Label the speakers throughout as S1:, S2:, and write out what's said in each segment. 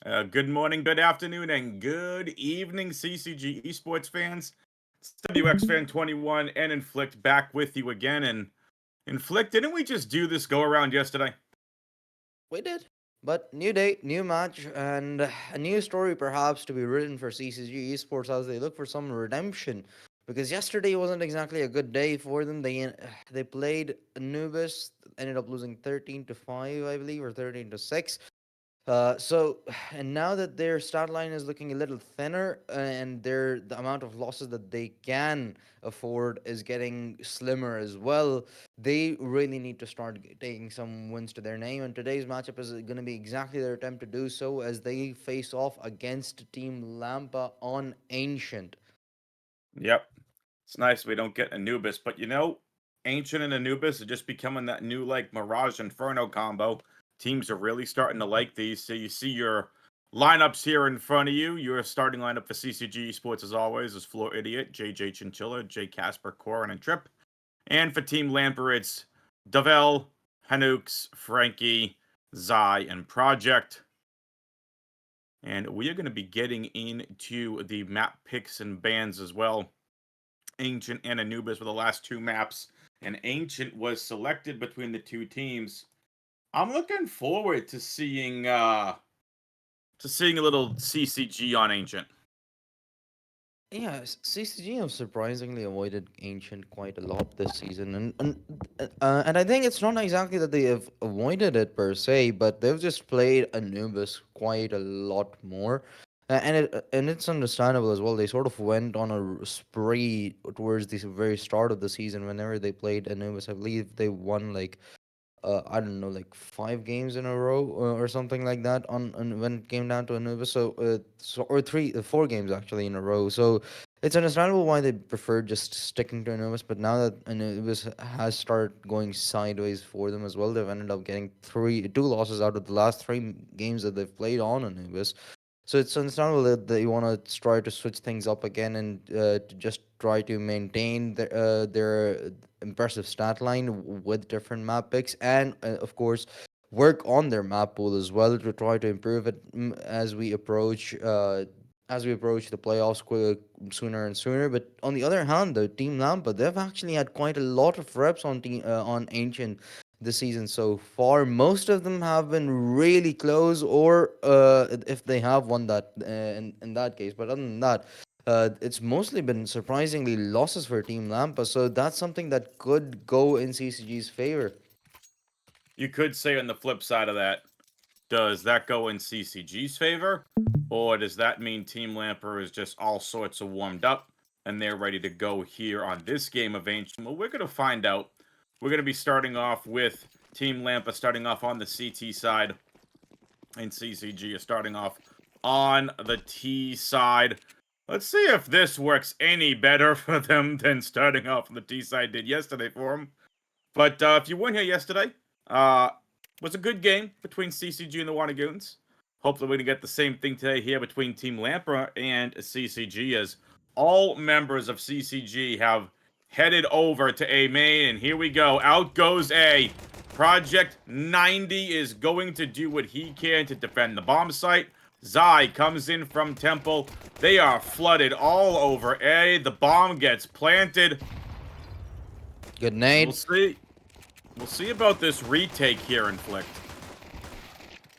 S1: Good morning, good afternoon, and good evening, CCG Esports fans. It's WX Fan 21 and Inflict back with you again. And Inflict, didn't we just do this go around yesterday?
S2: We did. But new day, new match, and a new story perhaps to be written for CCG Esports as they look for some redemption. Because yesterday wasn't exactly a good day for them. They played Anubis, ended up losing 13-5, I believe, or 13-6. So and now that their stat line is looking a little thinner, and the amount of losses that they can afford is getting slimmer as well, they really need to start taking some wins to their name. And today's matchup is going to be exactly their attempt to do so as they face off against Team Lampa on Ancient.
S1: Yep. It's nice we don't get Anubis, but Ancient and Anubis are just becoming that new like Mirage Inferno combo. Teams are really starting to like these. So you see your lineups here in front of you. Your starting lineup for CCG Esports, as always, is Floor Idiot, JJ Chinchilla, J Casper, Corin, and Trip. And for Team Lamper, it's Davel, Hanooks, Frankie, Zai, and Project. And we are going to be getting into the map picks and bans as well. Ancient and Anubis were the last two maps, and Ancient was selected between the two teams. I'm looking forward to seeing a little CCG on Ancient.
S2: Yeah, CCG have surprisingly avoided Ancient quite a lot this season, and I think it's not exactly that they have avoided it per se, but they've just played Anubis quite a lot more, and it's understandable as well. They sort of went on a spree towards the very start of the season. Whenever they played Anubis, I believe they won like I don't know, like 5 games in a row or something like that on when it came down to Anubis. So or 4 games actually in a row. So it's understandable why they prefer just sticking to Anubis. But now that Anubis has started going sideways for them as well, they've ended up getting two losses out of the last 3 games that they've played on Anubis. So it's understandable that they want to try to switch things up again and to just try to maintain their impressive stat line with different map picks, and of course work on their map pool as well to try to improve it as we approach the playoffs sooner and sooner. But on the other hand, the Team Lampa, they've actually had quite a lot of reps on Ancient this season so far. Most of them have been really close, or if they have won that in that case. But other than that, it's mostly been surprisingly losses for Team Lampa. So that's something that could go in CCG's favor.
S1: You could say on the flip side of that, does that go in CCG's favor? Or does that mean Team Lamper is just all sorts of warmed up and they're ready to go here on this game of Ancient? Well, we're going to find out. We're going to be starting off with Team Lampa starting off on the CT side, and CCG is starting off on the T side. Let's see if this works any better for them than starting off on the T side did yesterday for them. But if you weren't here yesterday, uh, was a good game between CCG and the Wannagoons. Hopefully, we're gonna get the same thing today here between Team Lamper and CCG, as all members of CCG have headed over to A main, and here we go. Out goes A. Project 90 is going to do what he can to defend the bomb site. Zai comes in from Temple. They are flooded all over A. The bomb gets planted.
S2: Good
S1: We'll
S2: nade.
S1: see. We'll see about this retake here, Inflict.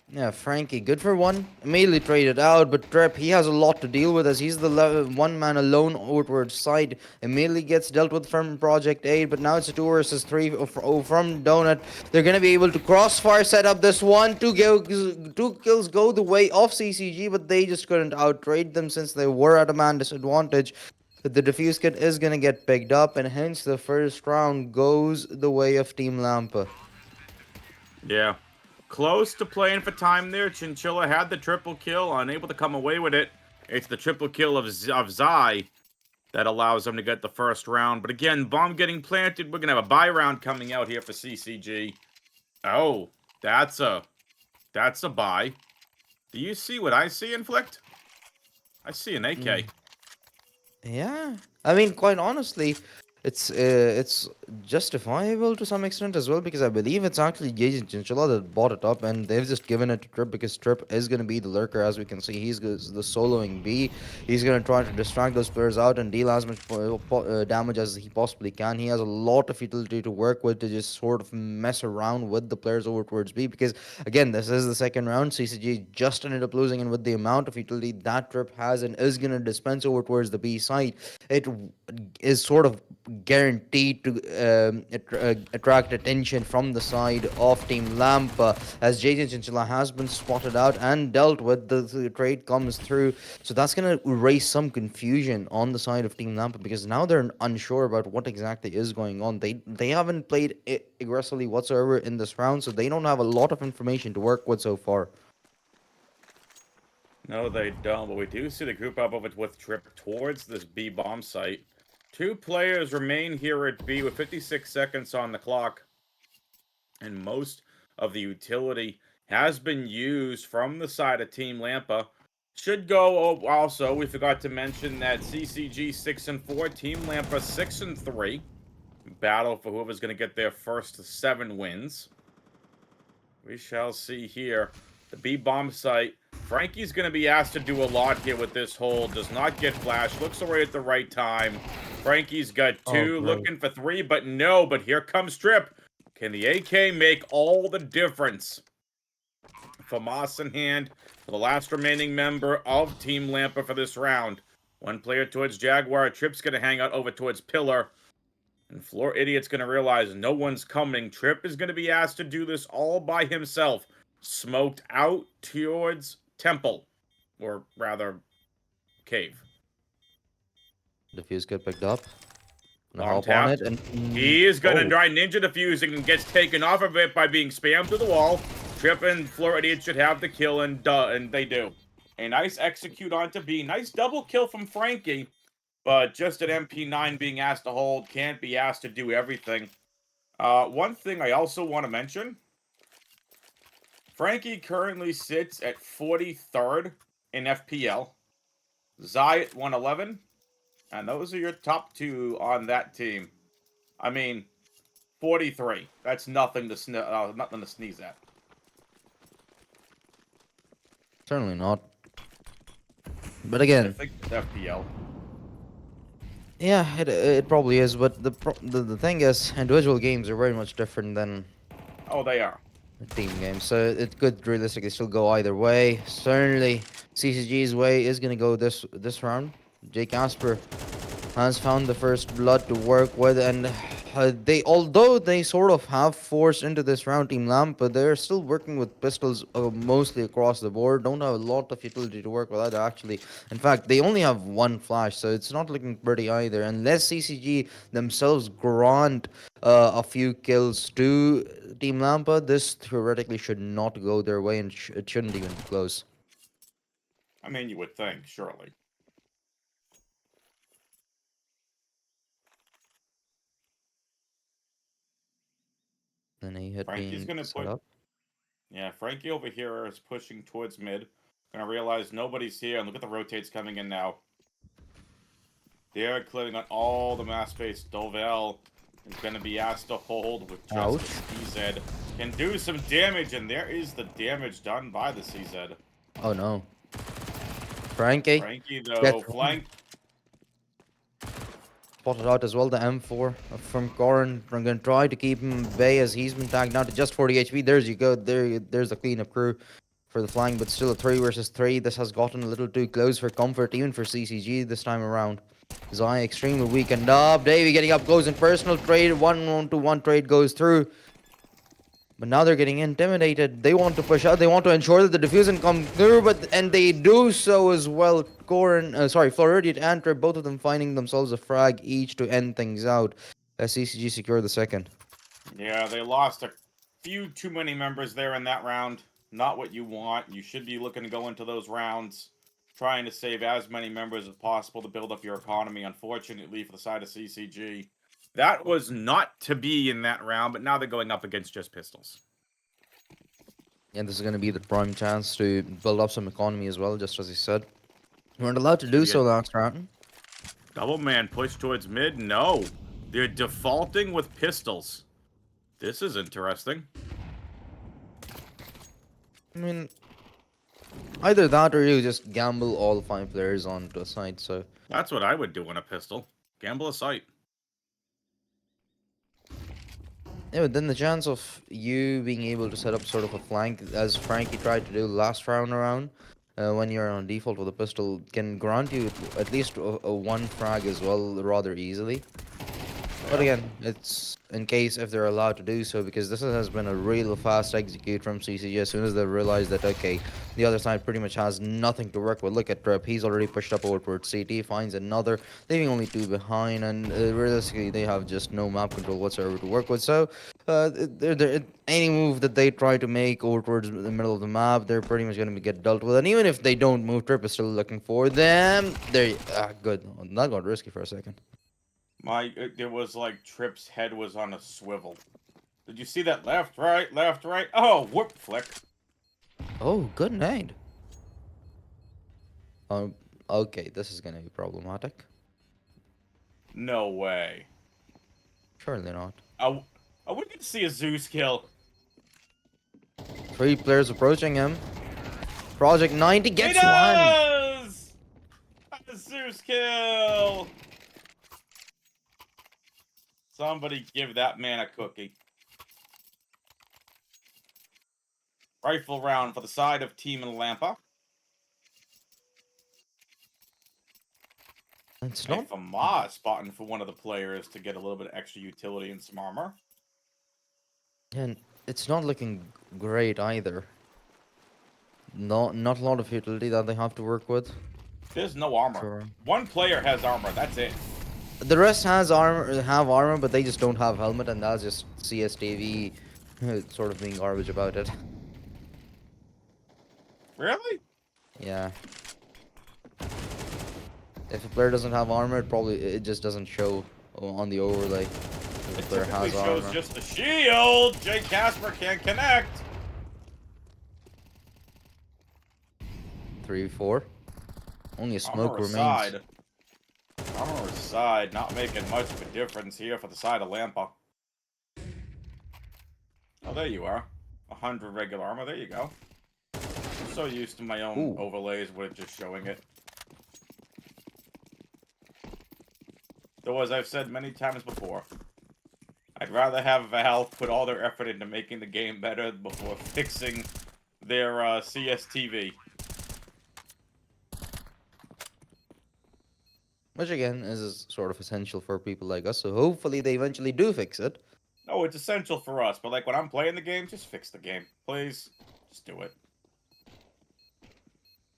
S2: Yeah, Frankie, good for one. Immediately traded out, but Trep, he has a lot to deal with as he's the one man alone outward side. Immediately gets dealt with from Project 8, but now it's a 2 versus 3 from Donut. They're going to be able to crossfire set up this one. Two kills go the way of CCG, but they just couldn't outtrade them since they were at a man disadvantage. The defuse kit is going to get picked up, and hence the first round goes the way of Team Lampa.
S1: Yeah. Close to playing for time there. Chinchilla had the triple kill, unable to come away with it. It's the triple kill of Zai that allows them to get the first round. But again, bomb getting planted. We're going to have a buy round coming out here for CCG. Oh, that's a buy. Do you see what I see, Inflict? I see an AK.
S2: Yeah, I mean, quite honestly, it's justifiable to some extent as well because I believe it's actually Jason Chinchilla that bought it up and they've just given it to Trip because Trip is going to be the lurker as we can see. The soloing B. He's going to try to distract those players out and deal as much damage as he possibly can. He has a lot of utility to work with to just sort of mess around with the players over towards B because again this is the second round. CCG just ended up losing, and with the amount of utility that Trip has and is going to dispense over towards the B side, it is sort of guaranteed to attract attention from the side of Team Lampa as Jason Chinchilla has been spotted out and dealt with. The trade comes through, so that's going to raise some confusion on the side of Team Lampa because now they're unsure about what exactly is going on. They haven't played aggressively whatsoever in this round, so they don't have a lot of information to work with so far.
S1: No, they don't, but we do see the group up over with Trip towards this B bomb site. Two players remain here at B with 56 seconds on the clock, and most of the utility has been used from the side of Team Lampa. Should go also, we forgot to mention that CCG 6-4, Team Lampa 6-3. Battle for whoever's going to get their first 7 wins. We shall see here. The B bomb site. Frankie's going to be asked to do a lot here with this hold. Does not get flash. Looks away at the right time. Frankie's got 2, looking for 3, but no. But here comes Trip. Can the AK make all the difference? FAMAS in hand for the last remaining member of Team Lampa for this round. One player towards Jaguar. Trip's going to hang out over towards Pillar. And Floor Idiot's going to realize no one's coming. Trip is going to be asked to do this all by himself. Smoked out towards Temple. Or rather, Cave.
S2: Defuse get picked up.
S1: Bomb
S2: Hop on
S1: tapped.
S2: it and
S1: He is going to try ninja defusing and gets taken off of it by being spammed through the wall. Trip and Floor Idiot should have the kill, and they do. A nice execute onto B. Nice double kill from Frankie. But just an MP9 being asked to hold, can't be asked to do everything. One thing I also want to mention, Frankie currently sits at 43rd in FPL. Zai at 111. And those are your top 2 on that team. I mean, 43. That's nothing to sneeze at.
S2: certainly not. But
S1: I
S2: again,
S1: think it's FPL.
S2: yeah, it probably is. But the thing is, individual games are very much different than
S1: Oh, they are.
S2: team games, so it could realistically still go either way. Certainly, CCG's way is gonna go this round. Jake Asper has found the first blood to work with, and although they sort of have forced into this round Team Lampa, they're still working with pistols mostly across the board. Don't have a lot of utility to work with either, actually. In fact, they only have 1 flash, so it's not looking pretty either. Unless CCG themselves grant a few kills to Team Lampa, this theoretically should not go their way, and it shouldn't even be close.
S1: I mean, you would think, surely.
S2: Then a hit
S1: Frankie's
S2: being
S1: going to
S2: set
S1: put...
S2: up.
S1: Yeah, Frankie over here is pushing towards mid. Gonna realize nobody's here, and look at the rotates coming in now. They're clearing on all the mass space. Dovel is gonna be asked to hold with just
S2: Ouch.
S1: the CZ. Can do some damage, and there is the damage done by the CZ.
S2: Oh no. Frankie
S1: Frankie,
S2: gets
S1: though, flank.
S2: spotted out as well. The M4 from Goran. I'm going to try to keep him at bay as he's been tagged down to just 40 HP. There's you go. There's the cleanup crew for the flying, but still a 3 versus 3. This has gotten a little too close for comfort, even for CCG this time around. Zai extremely weakened up. Davey getting up close and personal trade. 1-1-1 trade goes through. But now they're getting intimidated. They want to push out. They want to ensure that the diffusion comes through, and they do so as well. Floridian and Trip, both of them finding themselves a frag each to end things out. As CCG secure the second.
S1: Yeah, they lost a few too many members there in that round. Not what you want. You should be looking to go into those rounds trying to save as many members as possible to build up your economy. Unfortunately, for the side of CCG, that was not to be in that round, but now they're going up against just pistols.
S2: And this is going to be the prime chance to build up some economy as well, just as he said. We weren't allowed to do so last round.
S1: Double man push towards mid? No. They're defaulting with pistols. This is interesting.
S2: I mean, either that or you just gamble all 5 players onto a side. So
S1: That's what I would do on a pistol. Gamble a sight.
S2: yeah, but then the chance of you being able to set up sort of a flank, as Frankie tried to do last round around, when you're on default with a pistol, can grant you at least a one frag as well rather easily. But
S1: Yeah.
S2: again, it's in case if they're allowed to do so, because this has been a real fast execute from CCG as soon as they realized that, okay, the other side pretty much has nothing to work with. Look at Trip, he's already pushed up over towards CT, finds another, leaving only 2 behind, and realistically, they have just no map control whatsoever to work with. So, any move that they try to make over towards the middle of the map, they're pretty much going to get dealt with. And even if they don't move, Trip is still looking for them. Good. That got risky for a second.
S1: There was like Trip's head was on a swivel. Did you see that? Left, right, left, right. Oh, whoop, flick.
S2: Oh, good night. Um, okay, this is gonna be problematic.
S1: No way.
S2: Surely not.
S1: I would get to see a Zeus kill.
S2: 3 players approaching him. Project 90
S1: He
S2: gets one.
S1: does! A Zeus kill! Somebody give that man a cookie. Rifle round for the side of Team Lampa.
S2: It's
S1: A
S2: not.
S1: Fama spotting for one of the players to get a little bit of extra utility and some armor.
S2: And it's not looking great either. Not a lot of utility that they have to work with.
S1: There's no armor.
S2: Sure.
S1: One player has armor, that's it.
S2: The rest have armor, but they just don't have helmet, and that's just CSTV sort of being garbage about it.
S1: Really?
S2: Yeah. If a player doesn't have armor, it just doesn't show on the overlay. If a
S1: It
S2: player
S1: typically
S2: has
S1: shows
S2: armor.
S1: just the shield. Jay Casper can't connect.
S2: 3, 4. Only a smoke
S1: Armor
S2: remains.
S1: aside. Armor aside, not making much of a difference here for the side of Lampa. Oh, there you are. 100 regular armor, there you go. I'm so used to my own
S2: Ooh.
S1: overlays with just showing it. Though, as I've said many times before, I'd rather have Valve put all their effort into making the game better before fixing their CSTV.
S2: Which again is sort of essential for people like us, so hopefully they eventually do fix it.
S1: No, it's essential for us, but like when I'm playing the game, just fix the game. Please. Just do it.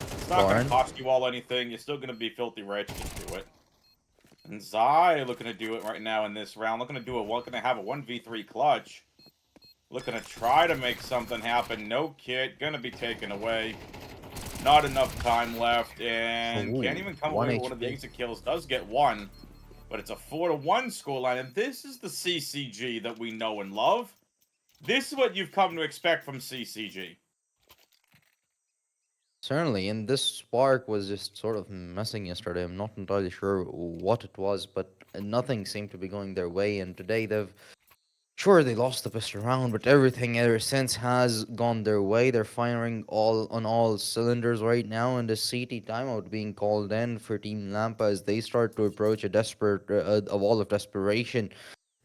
S1: It's not going to
S2: Barn.
S1: cost you all anything. You're still going to be filthy rich. Just do it. And Zai looking to do it right now in this round. Looking to do looking to have a 1v3 clutch. Looking to try to make something happen. No kit. Gonna be taken away. Not enough time left. And
S2: Ooh,
S1: can't even come
S2: 1
S1: away with one of the
S2: HP.
S1: exit kills. Does get one. But it's a 4-1 scoreline. And this is the CCG that we know and love. This is what you've come to expect from CCG.
S2: Certainly, and this spark was just sort of messing yesterday. I'm not entirely sure what it was, but nothing seemed to be going their way. And today sure, they lost the first round, but everything ever since has gone their way. They're firing all cylinders right now, and the CT timeout being called in for Team Lampa as they start to approach a wall of desperation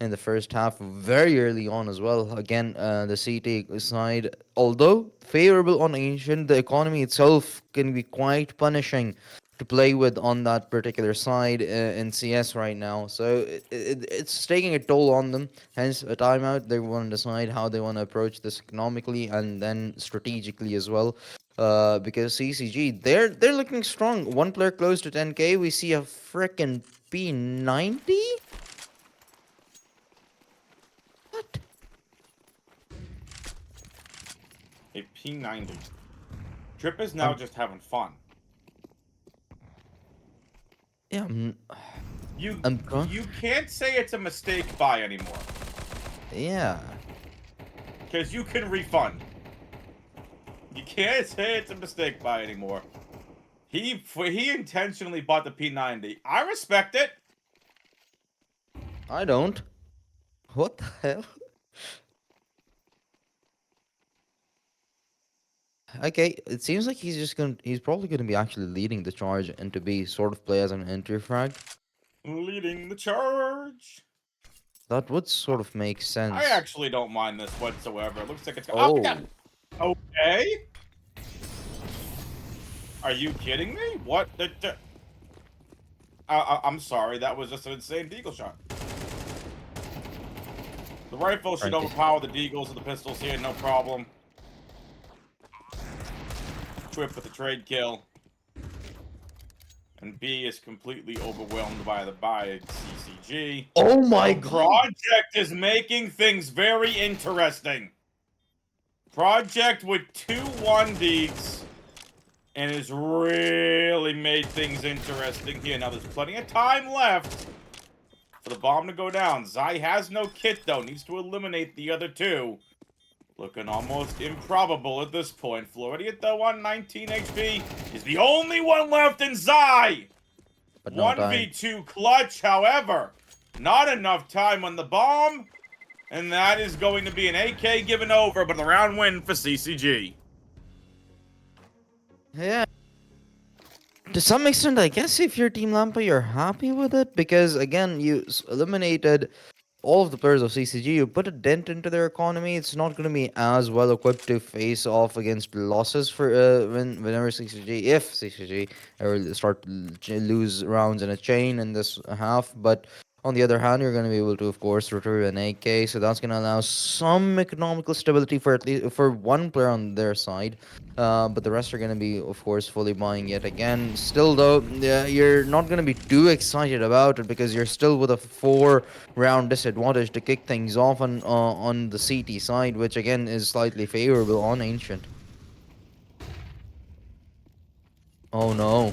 S2: in the first half, very early on as well. Again, the CT side, although favorable on Ancient, the economy itself can be quite punishing to play with on that particular side in CS right now. So it's taking a toll on them. Hence, a timeout. They want to decide how they want to approach this economically and then strategically as well. Because CCG, they're looking strong. One player close to 10k. We see a freaking P90. What?
S1: A P90. Trip is now just having fun.
S2: Yeah,
S1: You
S2: I'm
S1: you can't say it's a mistake buy anymore.
S2: yeah.
S1: Because you can refund. You can't say it's a mistake buy anymore. He intentionally bought the P90. I respect it.
S2: I don't. What the hell? Okay, it seems like he's probably gonna be actually leading the charge and to be sort of play as an entry frag.
S1: Leading the charge.
S2: That would sort of make
S1: I
S2: sense.
S1: actually don't mind this whatsoever. It looks like it's... Oh, yeah.
S2: Oh,
S1: Okay. Are you kidding me? What I'm sorry. That was just an insane deagle shot. The rifle should
S2: apparently.
S1: overpower the deagles and the pistols here, no problem. Twip with the trade kill. And B is completely overwhelmed by the CCG.
S2: Oh my
S1: The
S2: god!
S1: Project is making things very interesting. Project with 2-1 deeks. And has really made things interesting here. Now there's plenty of time left for the bomb to go down. Zai has no kit though. Needs to eliminate the other two. Looking almost improbable at this point. Floridian though on 19 HP is the only one left in Zai.
S2: But no time.
S1: 1v2 clutch, however. Not enough time on the bomb. And that is going to be an AK given over, but the round win for CCG.
S2: Yeah. To some extent, I guess if you're Team Lampa, you're happy with it because again, you eliminated all of the players of CCG. You put a dent into their economy. It's not going to be as well equipped to face off against losses for whenever CCG, if CCG ever start lose rounds in a chain in this half. But on the other hand, you're going to be able to, of course, return an AK. So that's going to allow some economical stability for at least for one player on their side. But the rest are going to be, of course, fully buying yet again. Still, though, you're not going to be too excited about it because you're still with a 4-round disadvantage to kick things off on the CT side, which again is slightly favorable on Ancient. Oh no.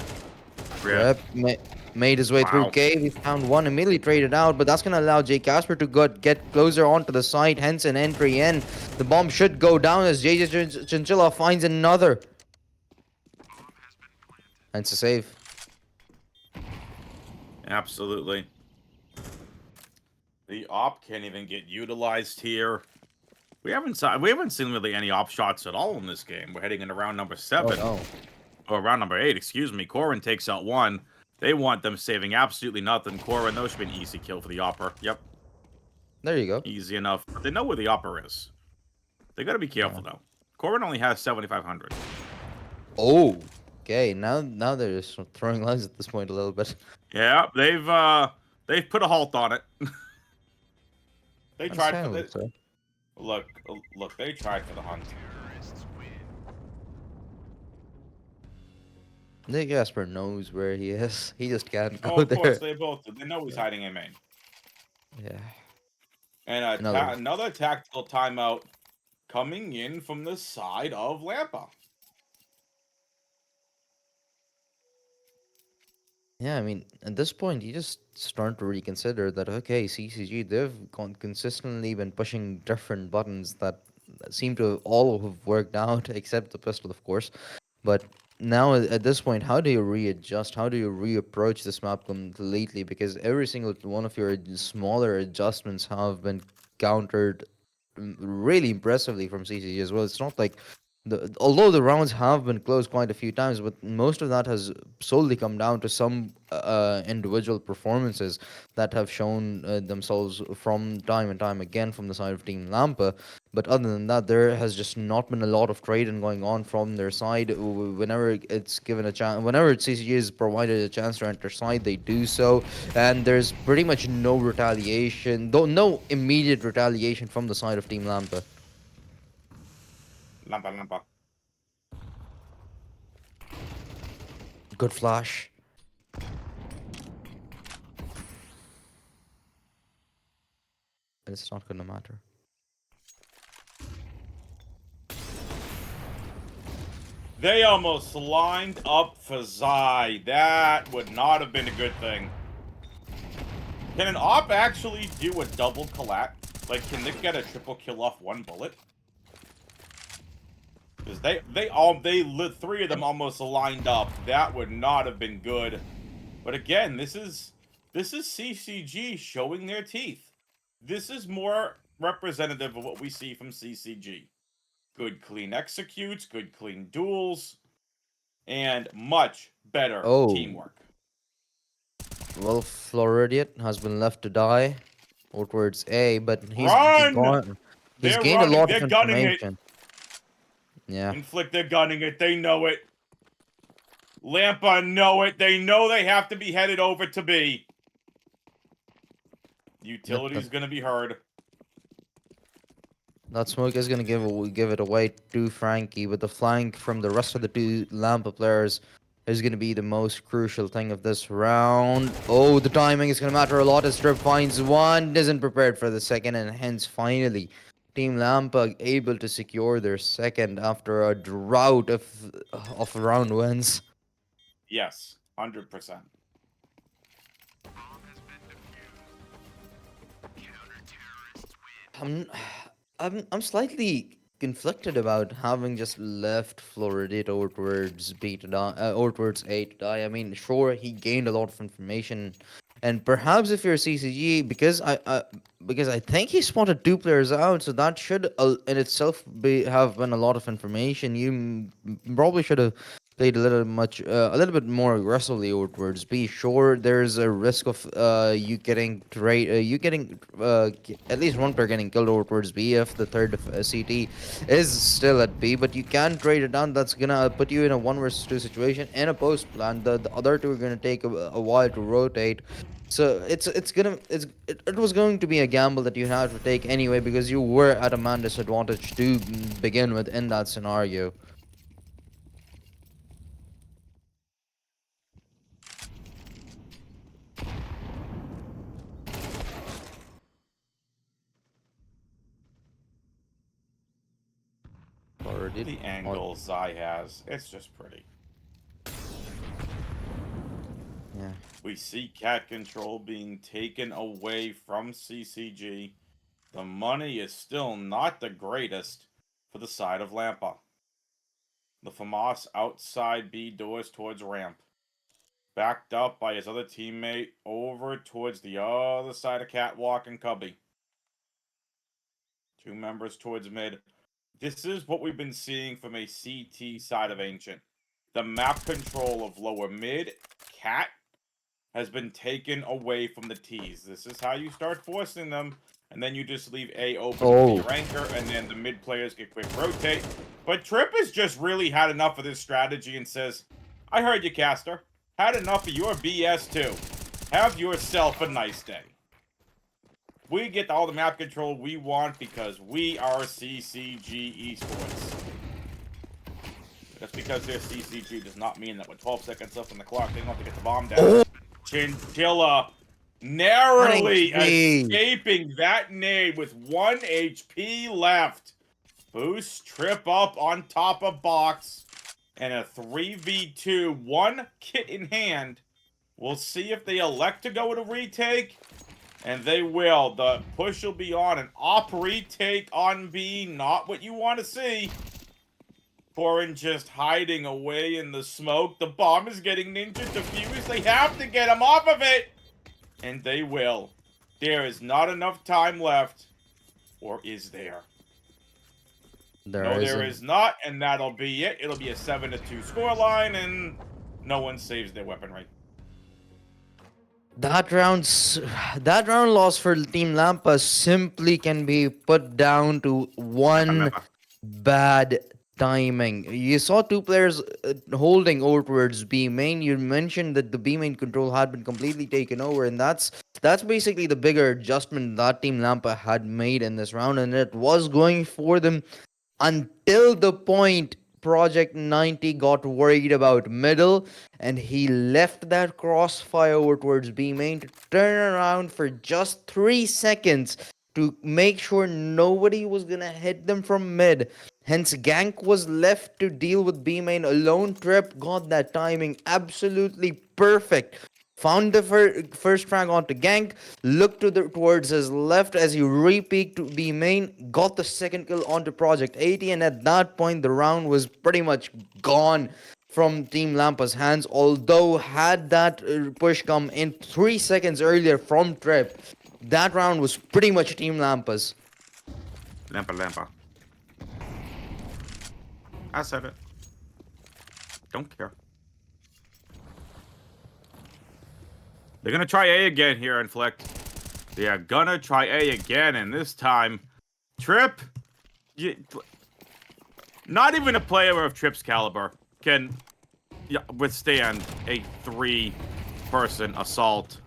S1: Yeah.
S2: Rep made his way through
S1: Wow.
S2: cave. He found one, immediately traded out, but that's going to allow J Casper to get closer onto the site, hence an entry in. The bomb should go down as JJ Chinchilla finds another. Hence a save.
S1: Absolutely. The op can't even get utilized here. We haven't seen really any op shots at all in this game. We're heading into round number 7.
S2: Oh no.
S1: Or round number 8, excuse me. Corin takes out one. They want them saving absolutely nothing. Corin, those should be an easy kill for the opper. Yep.
S2: There you go.
S1: Easy enough. But they know where the opper is. They gotta be careful though. Corin only has 7,500.
S2: Oh. Okay, now they're just throwing lines at this point a little bit.
S1: Yeah, they've put a halt on it. They tried for
S2: Understandably
S1: the
S2: so.
S1: look, they tried for the hunt.
S2: Nick Jasper knows where he is. He just can't
S1: Oh,
S2: go
S1: of course,
S2: there.
S1: they both do. They know he's hiding in main.
S2: Yeah.
S1: And
S2: Another.
S1: another tactical timeout coming in from the side of Lampa.
S2: Yeah, I mean, at this point, you just start to reconsider that, okay, CCG, they've consistently been pushing different buttons that seem to all have worked out, except the pistol, of course. But now, at this point, how do you readjust? How do you reapproach this map completely? Because every single one of your smaller adjustments have been countered really impressively from CCG as well. It's not like although the rounds have been close quite a few times, but most of that has solely come down to some individual performances that have shown themselves from time and time again from the side of Team Lampa. But other than that, there has just not been a lot of trading going on from their side. Whenever it's given a chance, whenever CCG is provided a chance to enter side, they do so, and there's pretty much no retaliation, though no immediate retaliation from the side of Team Lampa.
S1: Lampa.
S2: Good flash. It's not gonna matter.
S1: They almost lined up for Zai. That would not have been a good thing. Can an op actually do a double collat? Like, can they get a triple kill off one bullet? Because three of them almost lined up. That would not have been good. But again, this is This is CCG showing their teeth. This is more representative of what we see from CCG. Good clean executes, good clean duels, and much better
S2: Oh,
S1: teamwork.
S2: well, Floridian has been left to die towards A, but
S1: Run!
S2: he's
S1: They're
S2: gained a
S1: running,
S2: lot of
S1: they're gunning it.
S2: information. Yeah,
S1: Inflict, they're gunning it, they know it. Lampa know it, they know they have to be headed over to B.
S2: that
S1: Utility's gonna be heard.
S2: that smoke is gonna give it away to Frankie, but the flank from the rest of the two Lampa players is gonna be the most crucial thing of this round. Oh, the timing is gonna matter a lot as Strip finds one, isn't prepared for the second, and hence finally Team Lampa able to secure their second after a drought of round wins.
S1: Yes, 100%.
S2: I'm I'm slightly conflicted about having just left Florida towards B to die, or towards A to die. I mean, sure, he gained a lot of information, and perhaps if you're CCG, because I think he spotted two players out, so that should in itself be have been a lot of information. You probably should have played a little bit more aggressively towards B. Sure, there's a risk of you getting at least one player getting killed over towards B if the third CT is still at B, but you can trade it down. That's gonna put you in a 1 versus 2 situation in a post plan. The other two are gonna take a while to rotate. So it was going to be a gamble that you had to take anyway because you were at a man disadvantage to begin with in that scenario. Already.
S1: The angle Zai has, it's just pretty.
S2: Yeah.
S1: We see cat control being taken away from CCG. The money is still not the greatest for the side of Lampa. The FAMAS outside B doors towards ramp. Backed up by his other teammate over towards the other side of Catwalk and Cubby. Two members towards mid. This is what we've been seeing from a CT side of Ancient. The map control of lower mid, Cat, has been taken away from the T's. This is how you start forcing them, and then you just leave A open for your anchor, and then the mid players get quick rotate. But Trip has just really had enough of this strategy and says, I heard you, Caster. Had enough of your BS too. Have yourself a nice day. We get all the map control we want because we are CCG Esports. Just because they're CCG does not mean that with 12 seconds left on the clock, they don't have to get the bomb down. Chinchilla narrowly escaping that nade with 1 HP left. Boost Trip up on top of box. And a 3v2, one kit in hand. We'll see if they elect to go with a retake. And they will. The push will be on. An op retake on B. Not what you want to see. Foreign just hiding away in the smoke. The bomb is getting ninja defused. They have to get him off of it. And they will. There is not enough time left. Or is there? There is not, and that'll be it. It'll be a 7-2 scoreline, and no one saves their weaponry.
S2: That round loss for Team Lampa simply can be put down to one bad timing. You saw two players holding over towards B main. You mentioned that the B main control had been completely taken over, and that's basically the bigger adjustment that Team Lampa had made in this round, and it was going for them until the point Project 90 got worried about middle and he left that crossfire over towards B main to turn around for just 3 seconds to make sure nobody was gonna hit them from mid. Hence, Gank was left to deal with B main alone. Trip got that timing absolutely perfect. Found the first frag onto Gank, looked towards his left as he re-peeked to B main, got the second kill onto Project 80, and at that point the round was pretty much gone from Team Lampa's hands. Although had that push come in 3 seconds earlier from Trip, that round was pretty much Team Lampa's.
S1: Lampa, Lampa. I said it. Don't care. They're gonna try A again here, Inflict. They are gonna try A again, and this time, Trip. You, not even a player of Trip's caliber can withstand a 3-person assault.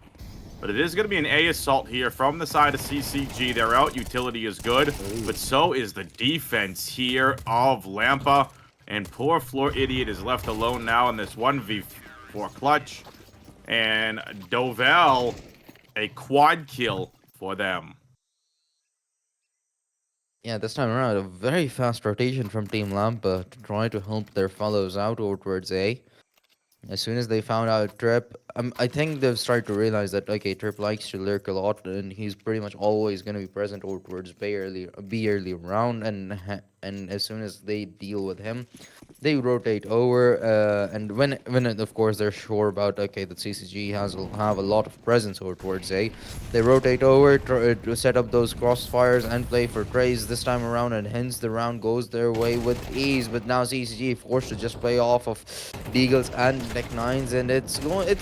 S1: But it is going to be an A assault here from the side of CCG. Their out utility is good, but so is the defense here of Lampa. And poor Floor Idiot is left alone now in this 1v4 clutch. And Dovel, a quad kill for them.
S2: Yeah, this time around, a very fast rotation from Team Lampa to try to help their fellows out over towards A. As soon as they found out Trip, I think they've started to realize that okay, Trip likes to lurk a lot, and he's pretty much always going to be present over towards B early round, and as soon as they deal with him, they rotate over, and when of course they're sure about okay that CCG have a lot of presence over towards A, they rotate over to set up those crossfires and play for trays this time around, and hence the round goes their way with ease. But now CCG forced to just play off of Deagles and Tech Nines, and it's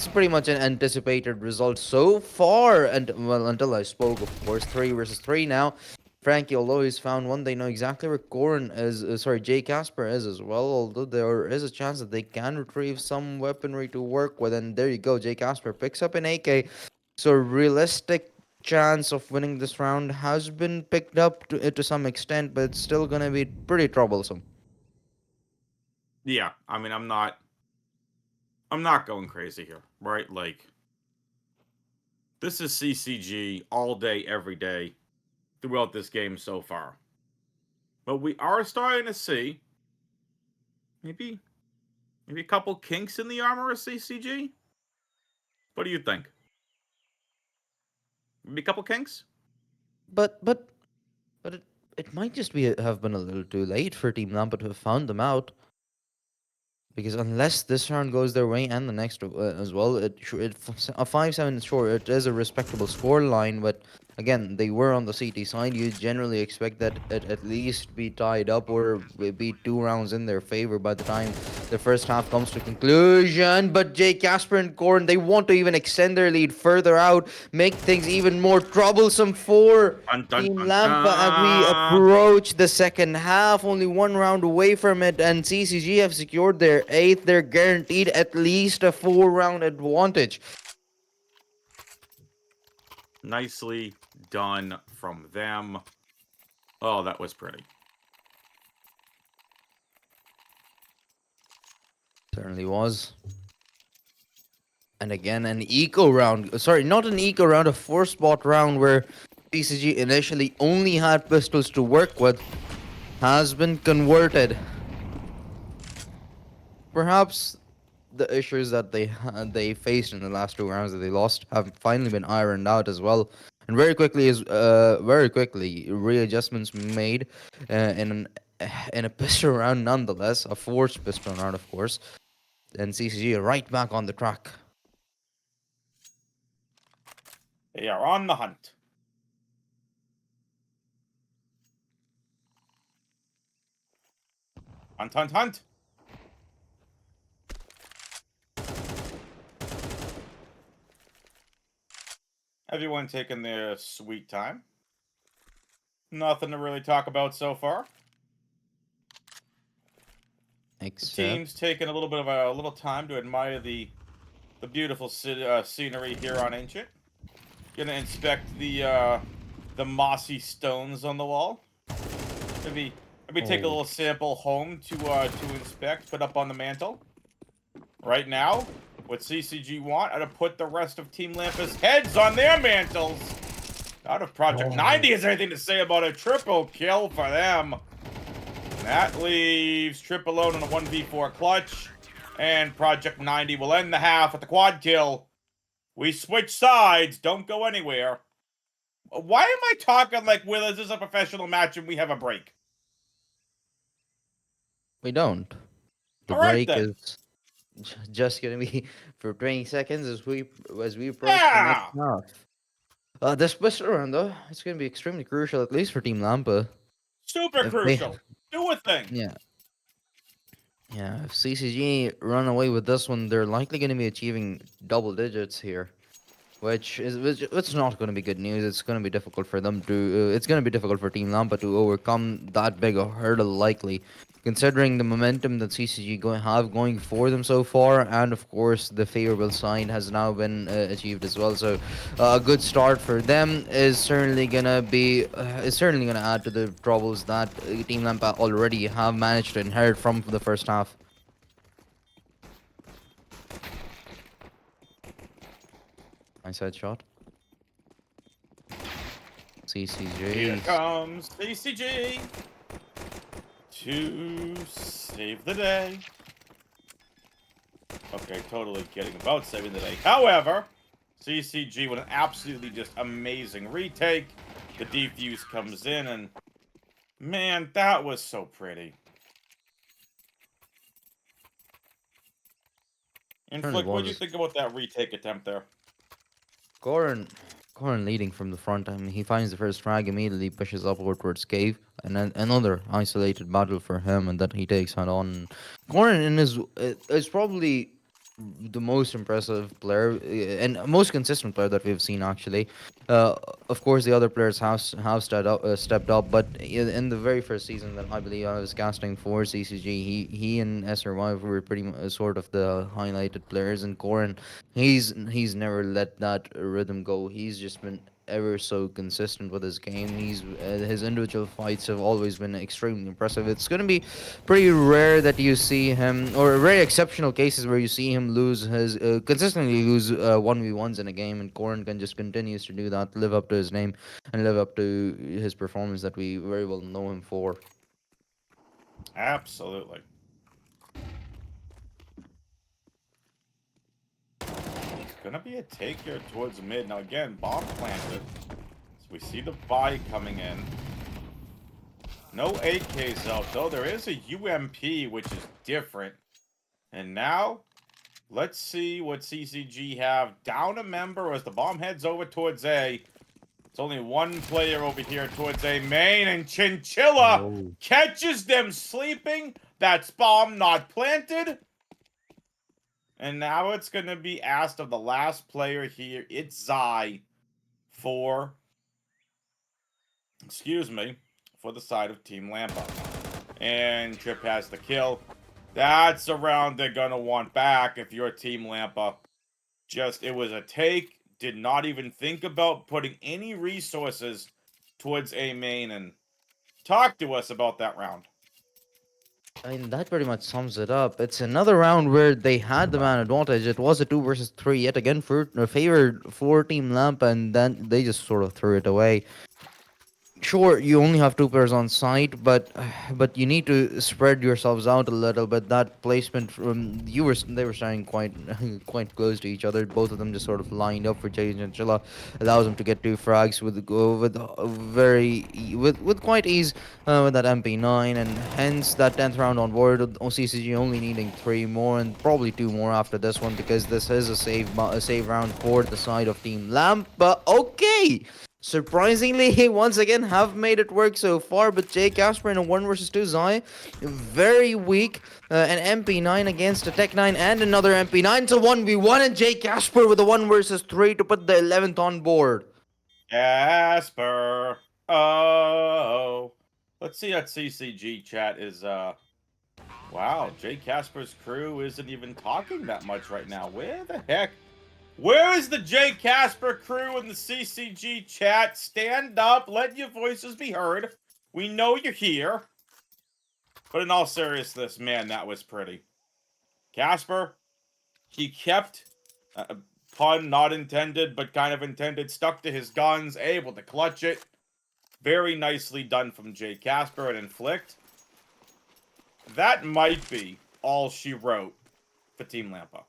S2: pretty much an anticipated result so far, and well until I spoke, of course, 3 versus 3 now. Frankie, although he's found one, they know exactly where Corin is. Sorry, Jay Casper is as well. Although there is a chance that they can retrieve some weaponry to work with, and there you go. Jay Casper picks up an AK. So realistic chance of winning this round has been picked up to some extent, but it's still gonna be pretty troublesome.
S1: Yeah, I mean, I'm not going crazy here, right? Like, this is CCG all day, every day, throughout this game so far. But we are starting to see maybe a couple kinks in the armor of CCG. What do you think? Maybe a couple kinks?
S2: But but but it might just be have been a little too late for Team Lampa to have found them out. Because unless this round goes their way and the next as well, a 5-7 sure it is a respectable score line. But again, they were on the CT side. You generally expect that it at least be tied up or be 2 rounds in their favor by the time the first half comes to conclusion. But Jay Casper and Corn, they want to even extend their lead further out, make things even more troublesome for
S1: Dun, dun,
S2: Team
S1: dun,
S2: Lampa as we
S1: dun.
S2: approach the second half, only 1 round away from it, and CCG have secured their eighth. They're guaranteed at least a 4 round advantage.
S1: Nicely done from them. Oh, that was pretty.
S2: Certainly was. And again, an eco round. Sorry, not an eco round, a 4-spot round where CCG initially only had pistols to work with has been converted. Perhaps the issues that they faced in the last 2 rounds that they lost have finally been ironed out as well. And very quickly readjustments made in in a pistol round nonetheless, a forced pistol round of course. And CCG are right back on the track.
S1: They are on the hunt. Hunt, hunt, hunt. Everyone taking their sweet time. Nothing to really talk about so far. The
S2: Except
S1: team's taking a little bit of a little time to admire the beautiful scenery here on Ancient. Gonna inspect the mossy stones on the wall. Maybe take a little sample home to inspect, put up on the mantle. Right now, what CCG want are to put the rest of Team Lampa's heads on their mantles. Not if Project 90 has anything to say about a triple kill for them. And that leaves Trip alone in a 1v4 clutch. And Project 90 will end the half with the quad kill. We switch sides. Don't go anywhere. Why am I talking like, well, is this a professional match and we have a break?
S2: we don't. The
S1: All right,
S2: break
S1: then.
S2: is just gonna be for 20 seconds as we approach the next
S1: Yeah!
S2: half. This whistle round though, it's gonna be extremely crucial, at least for Team Lampa.
S1: Super
S2: If they,
S1: crucial. Do a thing.
S2: yeah, yeah, if CCG run away with this one, they're likely gonna be achieving double digits here. Which it's not going to be good news. It's going to be difficult for them to. It's going to be difficult for Team Lampa to overcome that big a hurdle, likely, considering the momentum that CCG have going for them so far, and of course the favorable sign has now been achieved as well. So, a good start for them is certainly gonna add to the troubles that Team Lampa already have managed to inherit from the first half. Nice headshot.
S1: Here
S2: CCG.
S1: comes CCG to save the day. Okay, totally kidding about saving the day. However, CCG with an absolutely just amazing retake. The defuse comes in, and man, that was so pretty. And
S2: Certainly
S1: Flick, what do you
S2: was.
S1: think about that retake attempt there?
S2: Goran, Goran leading from the front. I mean, he finds the first frag, immediately pushes upward towards Cave, and then another isolated battle for him, and that he takes head on. Goran is probably the most impressive player and most consistent player that we've seen actually. Uh, of course, the other players have stepped up, but in the very first season that I believe I was casting for CCG, he and SRY were pretty sort of the highlighted players, and Goran, he's never let that rhythm go. He's just been ever so consistent with his game. His individual fights have always been extremely impressive. It's going to be pretty rare that you see him, or very exceptional cases where you see him consistently lose 1v1s in a game, and Corrin can just continues to do that, live up to his name, and live up to his performance that we very well know him for.
S1: Absolutely. It's gonna be a take here towards mid. Now again, bomb planted. So we see the buy coming in. No AKs out though. There is a UMP, which is different. And now, let's see what CCG have. Down a member as the bomb heads over towards A. It's only one player over here towards A main, and Chinchilla
S2: Oh.
S1: catches them sleeping. That's bomb not planted. And now it's going to be asked of the last player here. It's Zai for, excuse me, for the side of Team Lampa. And Trip has the kill. That's a round they're going to want back if you're Team Lampa. It was a take. Did not even think about putting any resources towards A main. And talk to us about that round.
S2: I mean, that pretty much sums it up. It's another round where they had the man advantage. It was a 2 versus 3 yet again for favored for Team Lamp, and then they just sort of threw it away. Sure, you only have two players on site, but you need to spread yourselves out a little bit. That placement from they were standing quite quite close to each other. Both of them just sort of lined up for Jade and Chilla, allows them to get two frags with quite ease with that MP9, and hence that 10th round on board. OCCG only needing three more and probably two more after this one, because this is a save round for the side of Team Lamp. But okay. Surprisingly, once again, have made it work so far, but Jay Casper in a 1 versus 2 Zai, very weak. An MP9 against a Tech 9 and another MP9 to 1v1, and Jay Casper with a 1 versus 3 to put the 11th on board.
S1: Casper. Oh. Let's see that CCG chat is, wow, Jay Casper's crew isn't even talking that much right now. Where the heck? Where is the Jay Casper crew in the CCG chat? Stand up, let your voices be heard. We know you're here. But in all seriousness, man, that was pretty. Casper, he kept, pun not intended, but kind of intended, stuck to his guns, able to clutch it. Very nicely done from Jay Casper and Inflict. That might be all she wrote for Team Lampa.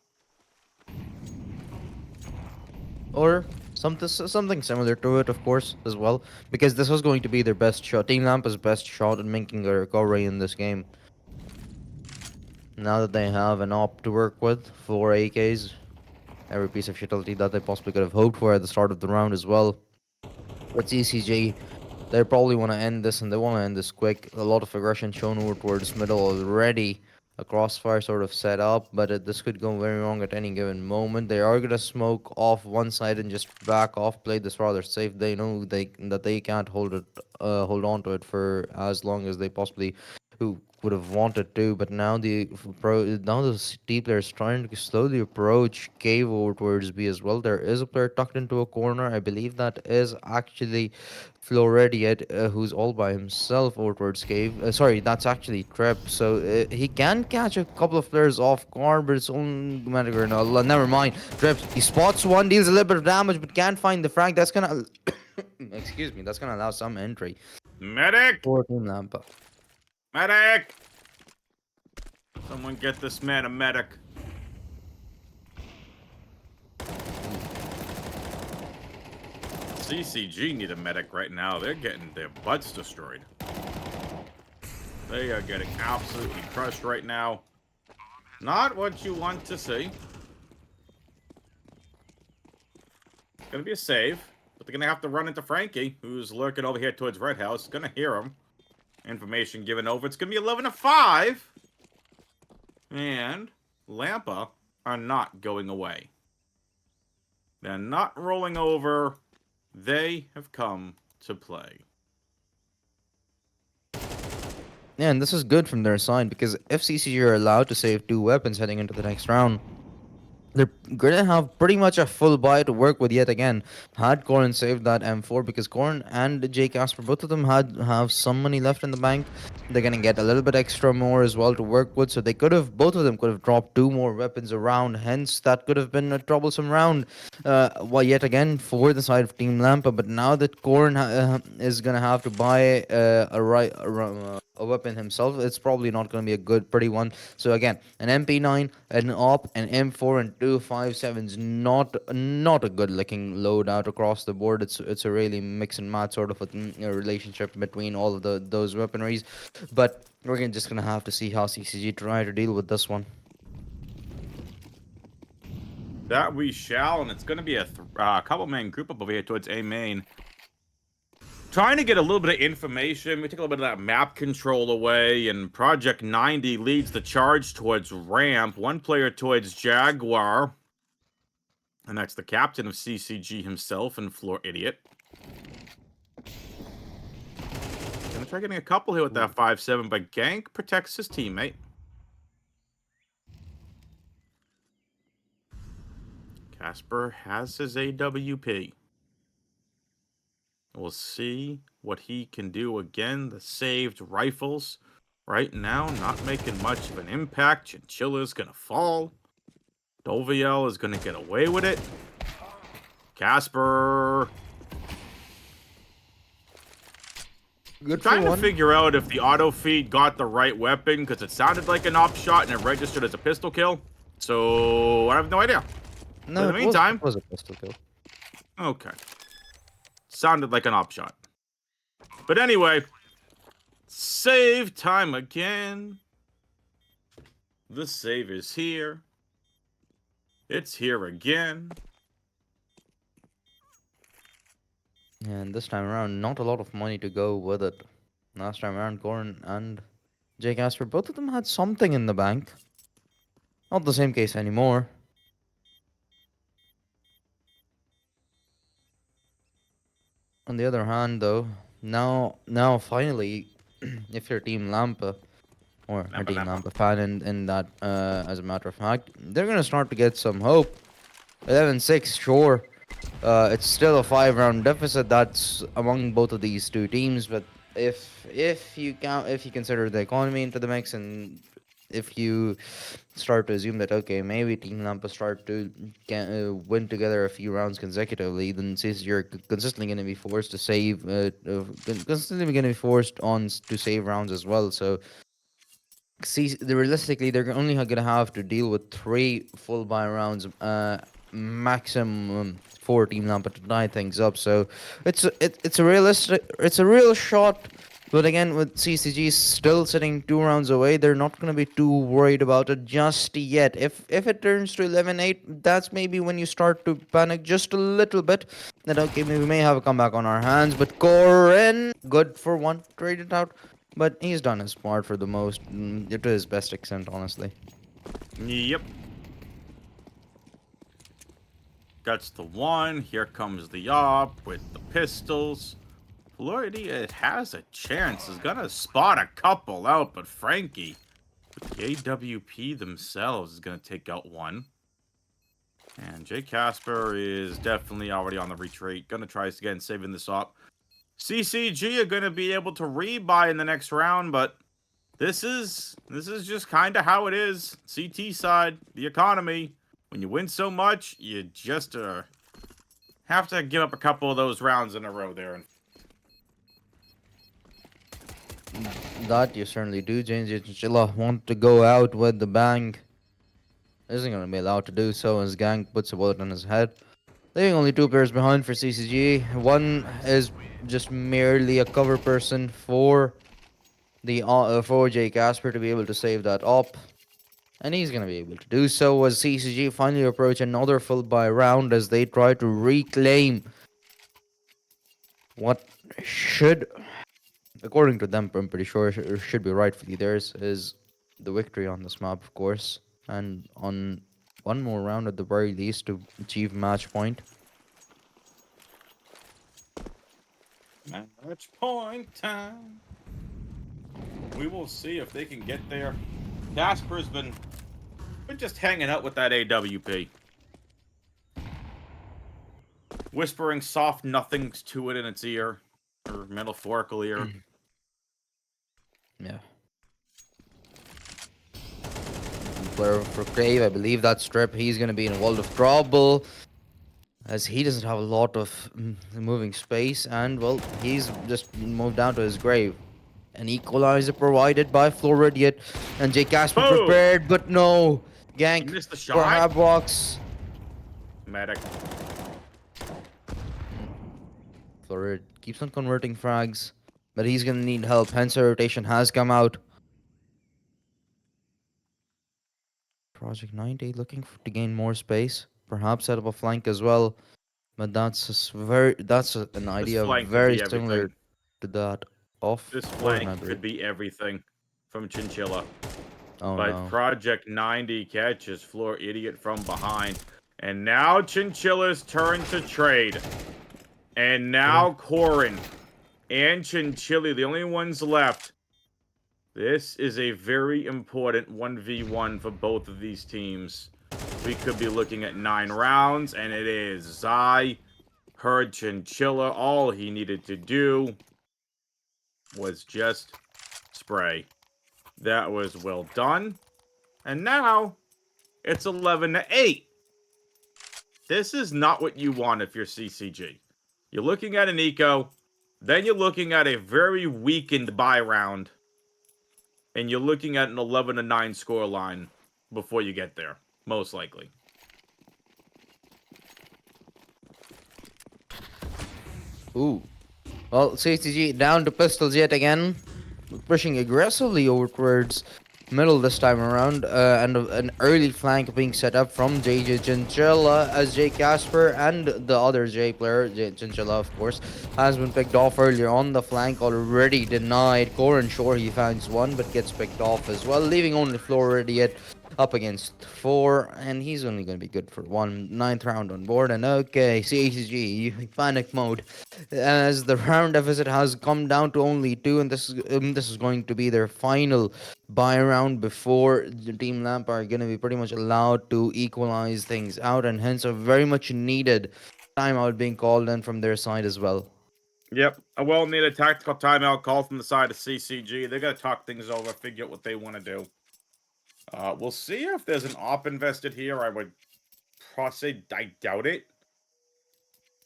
S2: Or something similar to it, of course, as well, because this was going to be their best shot. Team Lampa's best shot at making a recovery in this game. Now that they have an op to work with, 4 AKs, every piece of utility that they possibly could have hoped for at the start of the round as well. But CCG, they probably want to end this, and they want to end this quick. A lot of aggression shown over towards middle already. A crossfire sort of set up, but this could go very wrong at any given moment. They are gonna smoke off one side and just back off, play this rather safe. They know they can't hold on to it for as long as they possibly who would have wanted to. But now the C player is trying to slowly approach cave over towards B as well. There is a player tucked into a corner. I believe that is actually Florediet, who's all by himself over towards cave. Sorry, that's actually Trip. So he can catch a couple of players off guard, but it's only matter no, never mind. Trip, he spots one, deals a little bit of damage, but can't find the frag. That's gonna excuse me. That's gonna allow some entry
S1: Medic!
S2: for Team Lampa.
S1: Medic! Someone get this man a medic. CCG need a medic right now. They're getting their butts destroyed. They are getting absolutely crushed right now. Not what you want to see. It's gonna be a save, but they're gonna have to run into Frankie, who's lurking over here towards Red House. Gonna hear him. Information given over. It's gonna be 11-5. And Lampa are not going away. They're not rolling over. They have come to play.
S2: Yeah, and this is good from their side because if CCG are allowed to save 2 weapons heading into the next round, they're gonna have pretty much a full buy to work with yet again. Had Corrin saved that M4 because Corrin and J Casper, both of them have some money left in the bank. They're gonna get a little bit extra more as well to work with. So they could have, both of them could have dropped 2 more weapons around. Hence, that could have been a troublesome round. Well, yet again for the side of Team Lampa. But now that Corrin is gonna have to buy a weapon himself, it's probably not gonna be a good, pretty one. So again, an MP9, an op, an M4, and 257's not a good looking loadout across the board. It's a really mix and match sort of a relationship between all of those weaponries. But we're just gonna have to see how CCG try to deal with this one.
S1: That we shall, and it's going to be a couple-man group up over here towards A main. Trying to get a little bit of information. We take a little bit of that map control away, and Project 90 leads the charge towards Ramp. One player towards Jaguar. And that's the captain of CCG himself and Floor Idiot. Gonna try getting a couple here with that 5-7, but Gank protects his teammate. Casper has his AWP. We'll see what he can do again. The saved rifles right now not making much of an impact. Chinchilla's gonna fall. Doviel is gonna get away with it. Casper
S2: Good
S1: trying
S2: for
S1: to
S2: one.
S1: figure out if the auto feed got the right weapon because it sounded like an op shot and it registered as a pistol kill. So I have no idea.
S2: No,
S1: in the meantime,
S2: it was a pistol kill.
S1: Okay. Sounded like an op shot. But anyway, save time again. The save is here. It's here again.
S2: And this time around, not a lot of money to go with it. Last time around, Corrin and J Casper, both of them had something in the bank. Not the same case anymore. On the other hand, though, now finally, if you're Team Lampa or a
S1: Lampa,
S2: Team
S1: Lampa.
S2: Lampa fan in that, as a matter of fact, they're gonna start to get some hope. 11-6, sure. It's still a 5 round deficit. That's among both of these two teams. But if you consider the economy into the mix, and if you start to assume that okay, maybe Team Lampa start to win together a few rounds consecutively, then since you're consistently going to be forced to save, consistently going to be forced on to save rounds as well. So see, realistically, they're only going to have to deal with 3 full buy rounds, maximum 4 Team Lampa to tie things up. So it's a real shot But again, with CCG still sitting 2 rounds away, they're not going to be too worried about it just yet. If it turns to 11-8, that's maybe when you start to panic just a little bit. That okay, we may have a comeback on our hands. But Corin, good for one, traded out. But he's done his part for the most, to his best extent, honestly.
S1: Yep. Gets the one. Here comes the op with the pistols. Florida has a chance. Is gonna spot a couple out, but Frankie with the AWP themselves is gonna take out one. And Jay Casper is definitely already on the retreat. Gonna try again, saving this op. CCG are gonna be able to rebuy in the next round, but this is just kind of how it is. CT side, the economy. When you win so much, you just have to give up a couple of those rounds in a row there.
S2: That you certainly do, James Chinchilla. Want to go out with the bang. Isn't going to be allowed to do so as Gang puts a bullet on his head. Leaving only 2 players behind for CCG. One is just merely a cover person for the for Jay Casper to be able to save that op. And he's going to be able to do so as CCG finally approach another full buy round as they try to reclaim what should, according to them, I'm pretty sure should be rightfully theirs, is the victory on this map, of course. And on one more round at the very least to achieve match point.
S1: Match point time. We will see if they can get there. Casper's been just hanging out with that AWP. Whispering soft nothings to it in its ear. Or metaphorical ear.
S2: Yeah. Player for Crave, I believe that strip, he's going to be in a world of trouble. As he doesn't have a lot of moving space. And, well, he's just moved down to his grave. An equalizer provided by Floridian. And Jay Casper
S1: Boom!
S2: prepared, but no.
S1: He
S2: Gank
S1: missed the
S2: for
S1: shot.
S2: Habbox.
S1: Medic.
S2: Floridian keeps on converting frags. But he's going to need help. Hence, a rotation has come out. Project 90 looking to gain more space. Perhaps set up a flank as well. But that's an idea
S1: flank could
S2: very
S1: be
S2: similar
S1: everything.
S2: to that of
S1: This
S2: Corin,
S1: flank
S2: I
S1: could
S2: believe.
S1: be everything from Chinchilla.
S2: Oh
S1: But
S2: no.
S1: Project 90 catches Floor Idiot from behind. And now Chinchilla's turn to trade. And now Corin and Chinchilla, the only ones left. This is a very important 1v1 for both of these teams. We could be looking at 9 rounds, and it is. Zai heard Chinchilla. All he needed to do was just spray. That was well done. And now, it's 11-8. This is not what you want if you're CCG. You're looking at an eco, then you're looking at a very weakened buy round, and you're looking at an 11-9 scoreline before you get there, most likely.
S2: Ooh. Well, CCG down to pistols yet again. Pushing aggressively over towards middle this time around. And an early flank being set up from JJ Chinchilla as Jay Casper and the other J player, Chinchilla, of course, has been picked off earlier on the flank. Already denied. Corin sure he finds one, but gets picked off as well, leaving only Floridian up against 4, and he's only going to be good for 9th round on board. And okay, CCG, panic mode, as the round deficit has come down to only 2, and this is going to be their final buy round before the Team Lampa are going to be pretty much allowed to equalize things out, and hence a very much needed timeout being called in from their side as well.
S1: Yep, a well-needed tactical timeout call from the side of CCG. They got to talk things over, figure out what they want to do. We'll see if there's an op invested here. I would probably say I doubt it.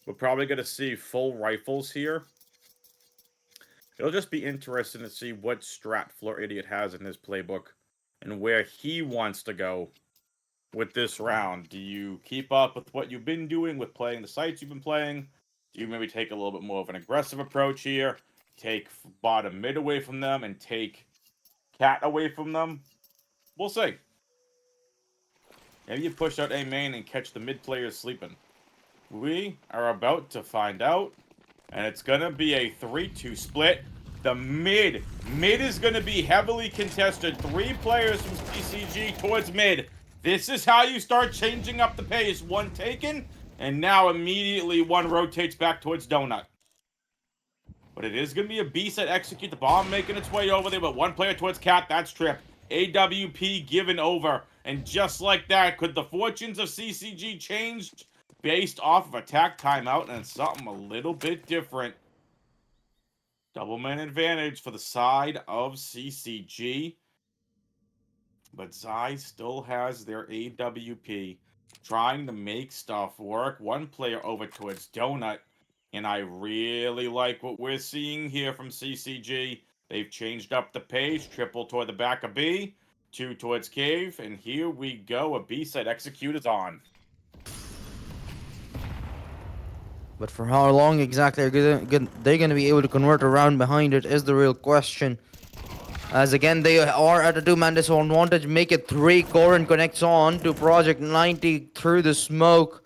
S1: We're probably going to see full rifles here. It'll just be interesting to see what strat Floor Idiot has in his playbook and where he wants to go with this round. Do you keep up with what you've been doing with playing the sites you've been playing? Do you maybe take a little bit more of an aggressive approach here? take bottom mid away from them and take cat away from them? We'll see. Maybe you push out A main and catch the mid players sleeping. We are about to find out. And it's going to be a 3-2 split. The mid is going to be heavily contested. 3 players from CCG towards mid. This is how you start changing up the pace. 1 taken, and now immediately 1 rotates back towards Donut. But it is going to be a beast that execute the bomb, making its way over there. But 1 player towards Cat, that's Trip. AWP given over. And just like that, could the fortunes of CCG change based off of attack timeout? And something a little bit different. Double man advantage for the side of CCG. But Zai still has their AWP. Trying to make stuff work. 1 player over towards Donut. And I really like what we're seeing here from CCG. They've changed up the pace. Triple toward the back of B. 2 towards Cave. And here we go. A B-side execute is on.
S2: But for how long exactly are they going to be able to convert around behind it is the real question. As again, they are at a 2-man disadvantage. Make it 3. Corin connects on to Project 90 through the smoke.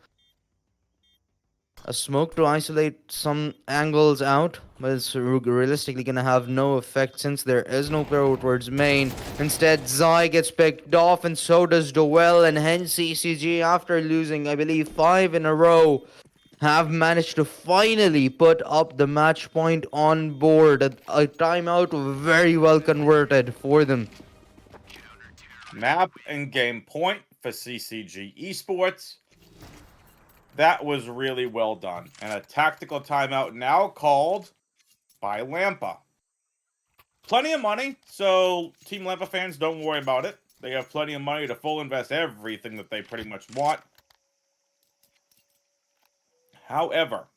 S2: A smoke to isolate some angles out, but it's realistically going to have no effect since there is no player towards main. Instead, Zai gets picked off, and so does Doel, and hence CCG, after losing, I believe, 5 in a row, have managed to finally put up the match point on board. A timeout very well converted for them.
S1: Map and game point for CCG Esports. That was really well done. And a tactical timeout now called by Lampa. Plenty of money, so Team Lampa fans, don't worry about it. They have plenty of money to full invest everything that they pretty much want. However,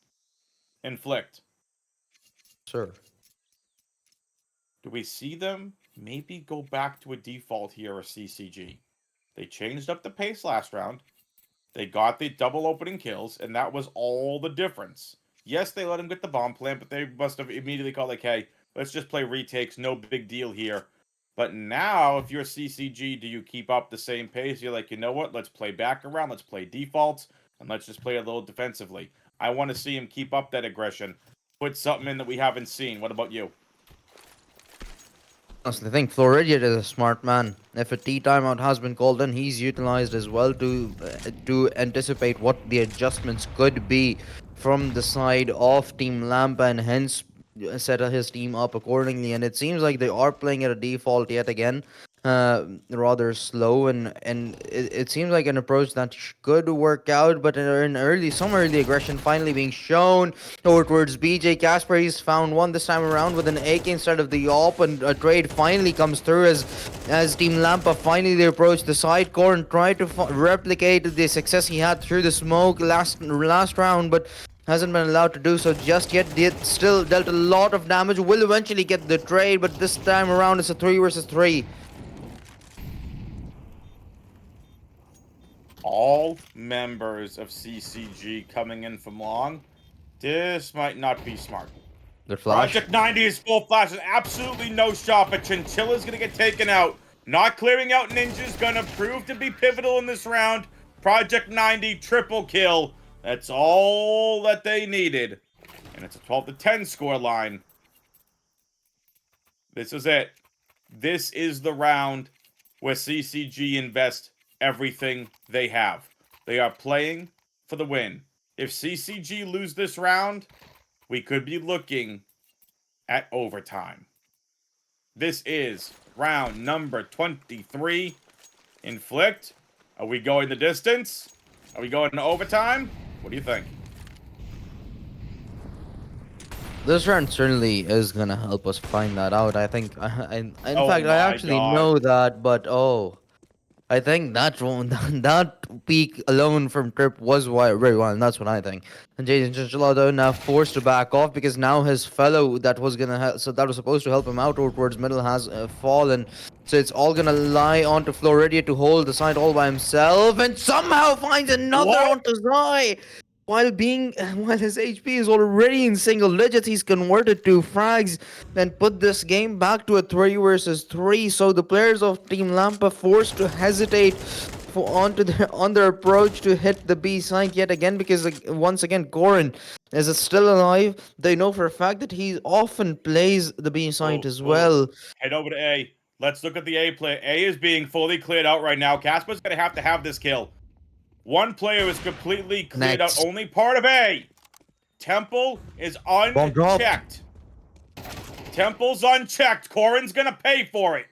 S1: Inflict.
S2: Sure.
S1: Do we see them maybe go back to a default here of CCG? They changed up the pace last round. They got the double opening kills, and that was all the difference. Yes, they let him get the bomb plant, but they must have immediately called like, hey, let's just play retakes, no big deal here. But now, if you're CCG, do you keep up the same pace? You're like, you know what, let's play back around, let's play defaults, and let's just play a little defensively. I want to see him keep up that aggression. Put something in that we haven't seen. What about you?
S2: Honestly, I think Floridian is a smart man. If a T timeout has been called in, he's utilized as well to anticipate what the adjustments could be from the side of Team Lampa, and hence set his team up accordingly. And it seems like they are playing at a default yet again, rather slow, and it seems like an approach that could work out. But in some early aggression finally being shown over towards BJ. Casper, he's found one this time around with an AK instead of the AWP, and a trade finally comes through as Team Lampa finally they approach the side core and try to replicate the success he had through the smoke last round, but hasn't been allowed to do so just yet. They still dealt a lot of damage. Will eventually get the trade, but this time around it's a 3 versus 3.
S1: All members of CCG coming in from long. This might not be smart.
S2: Good flash.
S1: Project 90 is full flash. There's absolutely no shot, but Chinchilla's going to get taken out. Not clearing out Ninja's going to prove to be pivotal in this round. Project 90 triple kill. That's all that they needed. And it's a 12-10 score line. This is it. This is the round where CCG invest everything they have. They are playing for the win. If CCG lose this round, we could be looking at overtime. This is round number 23. Inflict. Are we going the distance? Are we going to overtime? What do you think?
S2: This round certainly is gonna help us find that out. I think, in
S1: Oh
S2: fact, I
S1: my
S2: actually
S1: God.
S2: know that, but I think that one, that peak alone from Trip was very wild, and that's what I think. And Jason Chinchilla though now forced to back off because now his fellow that was supposed to help him out over towards middle has fallen. So it's all gonna lie onto Floridia to hold the side all by himself, and somehow finds another
S1: What?
S2: onto Zai. while his HP is already in single digits. He's converted 2 frags and put this game back to a 3 versus 3. So the players of Team Lampa forced to hesitate on their approach to hit the B site yet again, because once again Goran is still alive. They know for a fact that he often plays the B site as well.
S1: Head over to A. Let's look at the A play. A is being fully cleared out right now. Casper's going to have this kill. One player is completely cleared out.
S2: Next.
S1: Only part of A. Temple is
S2: Bomb dropped.
S1: unchecked. Temple's unchecked. Corin's going to pay for it.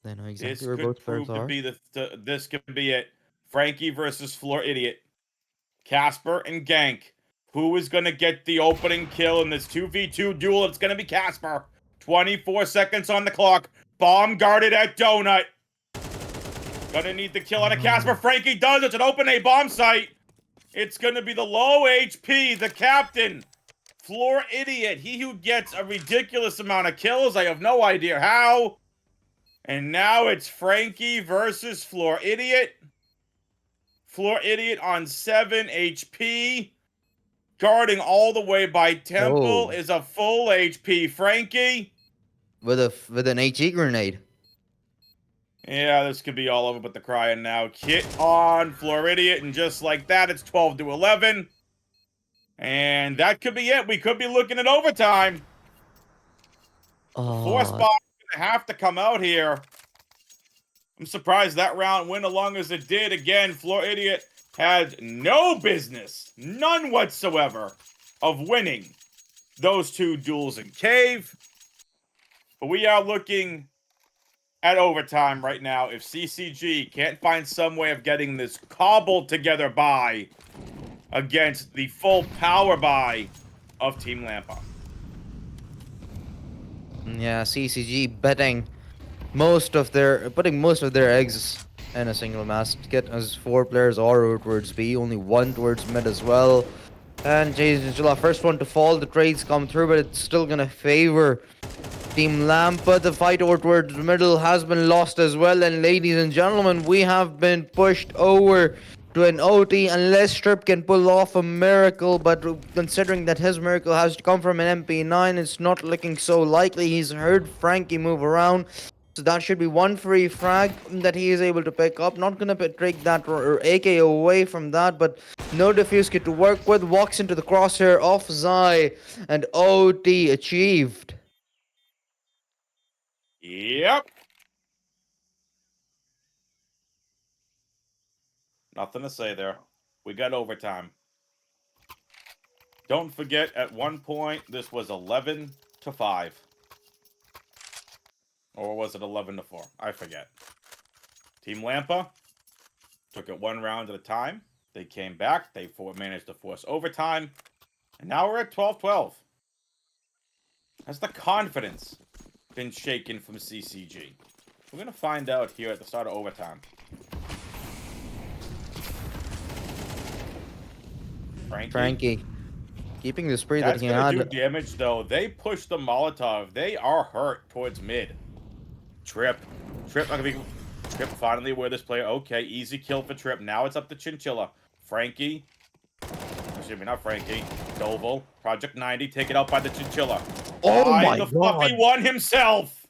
S2: They know
S1: This
S2: exactly where
S1: could
S2: both
S1: prove
S2: players
S1: to
S2: are.
S1: be this could be it. Frankie versus Floor Idiot. Casper and Gank. Who is going to get the opening kill in this 2v2 duel? It's going to be Casper. 24 seconds on the clock. Bomb guarded at Donut. Gonna need the kill on a Casper. Frankie does. It's an open A bomb site. It's gonna be the low HP, the captain. Floor Idiot. He who gets a ridiculous amount of kills. I have no idea how. And now it's Frankie versus Floor Idiot. Floor Idiot on 7 HP. Guarding all the way by Temple is a full HP Frankie.
S2: With an HE grenade.
S1: Yeah, this could be all over but the crying now. Kit on Floor Idiot, and just like that, it's 12-11. And that could be it. We could be looking at overtime. The 4 spot is going to have to come out here. I'm surprised that round went along as it did. Again, Floor Idiot had no business, none whatsoever, of winning those 2 duels in Cave. But we are looking at overtime right now. If CCG can't find some way of getting this cobbled together buy against the full power buy of Team Lampa.
S2: Yeah, CCG putting most of their eggs in a single basket, as 4 players are over towards B, only 1 towards mid as well. And Jason Jula, first one to fall. The trades come through, but it's still gonna favor Team Lampa. The fight over towards the middle has been lost as well. And ladies and gentlemen, we have been pushed over to an OT unless Strip can pull off a miracle. But considering that his miracle has to come from an MP9, it's not looking so likely. He's heard Frankie move around. So that should be 1 free frag that he is able to pick up. Not gonna take that or AK away from that, but no defuse kit to work with. Walks into the crosshair of Zai, and OT achieved.
S1: Yep. Nothing to say there. We got overtime. Don't forget, at one point, this was 11-5. Or was it 11-4? I forget. Team Lampa took it 1 round at a time. They came back. They managed to force overtime. And now we're at 12-12. Has the confidence been shaken from CCG? We're going to find out here at the start of overtime.
S2: Frankie. Keeping the spree that
S1: That's
S2: he
S1: going
S2: had.
S1: to do damage, though. They push the Molotov. They are hurt towards mid. Trip finally aware this player. Okay, easy kill for Trip. Now it's up to Chinchilla. Frankie. Excuse me, not Frankie. Doval. Project 90. Take it out by the Chinchilla.
S2: Oh my
S1: the
S2: god.
S1: Fluffy one himself.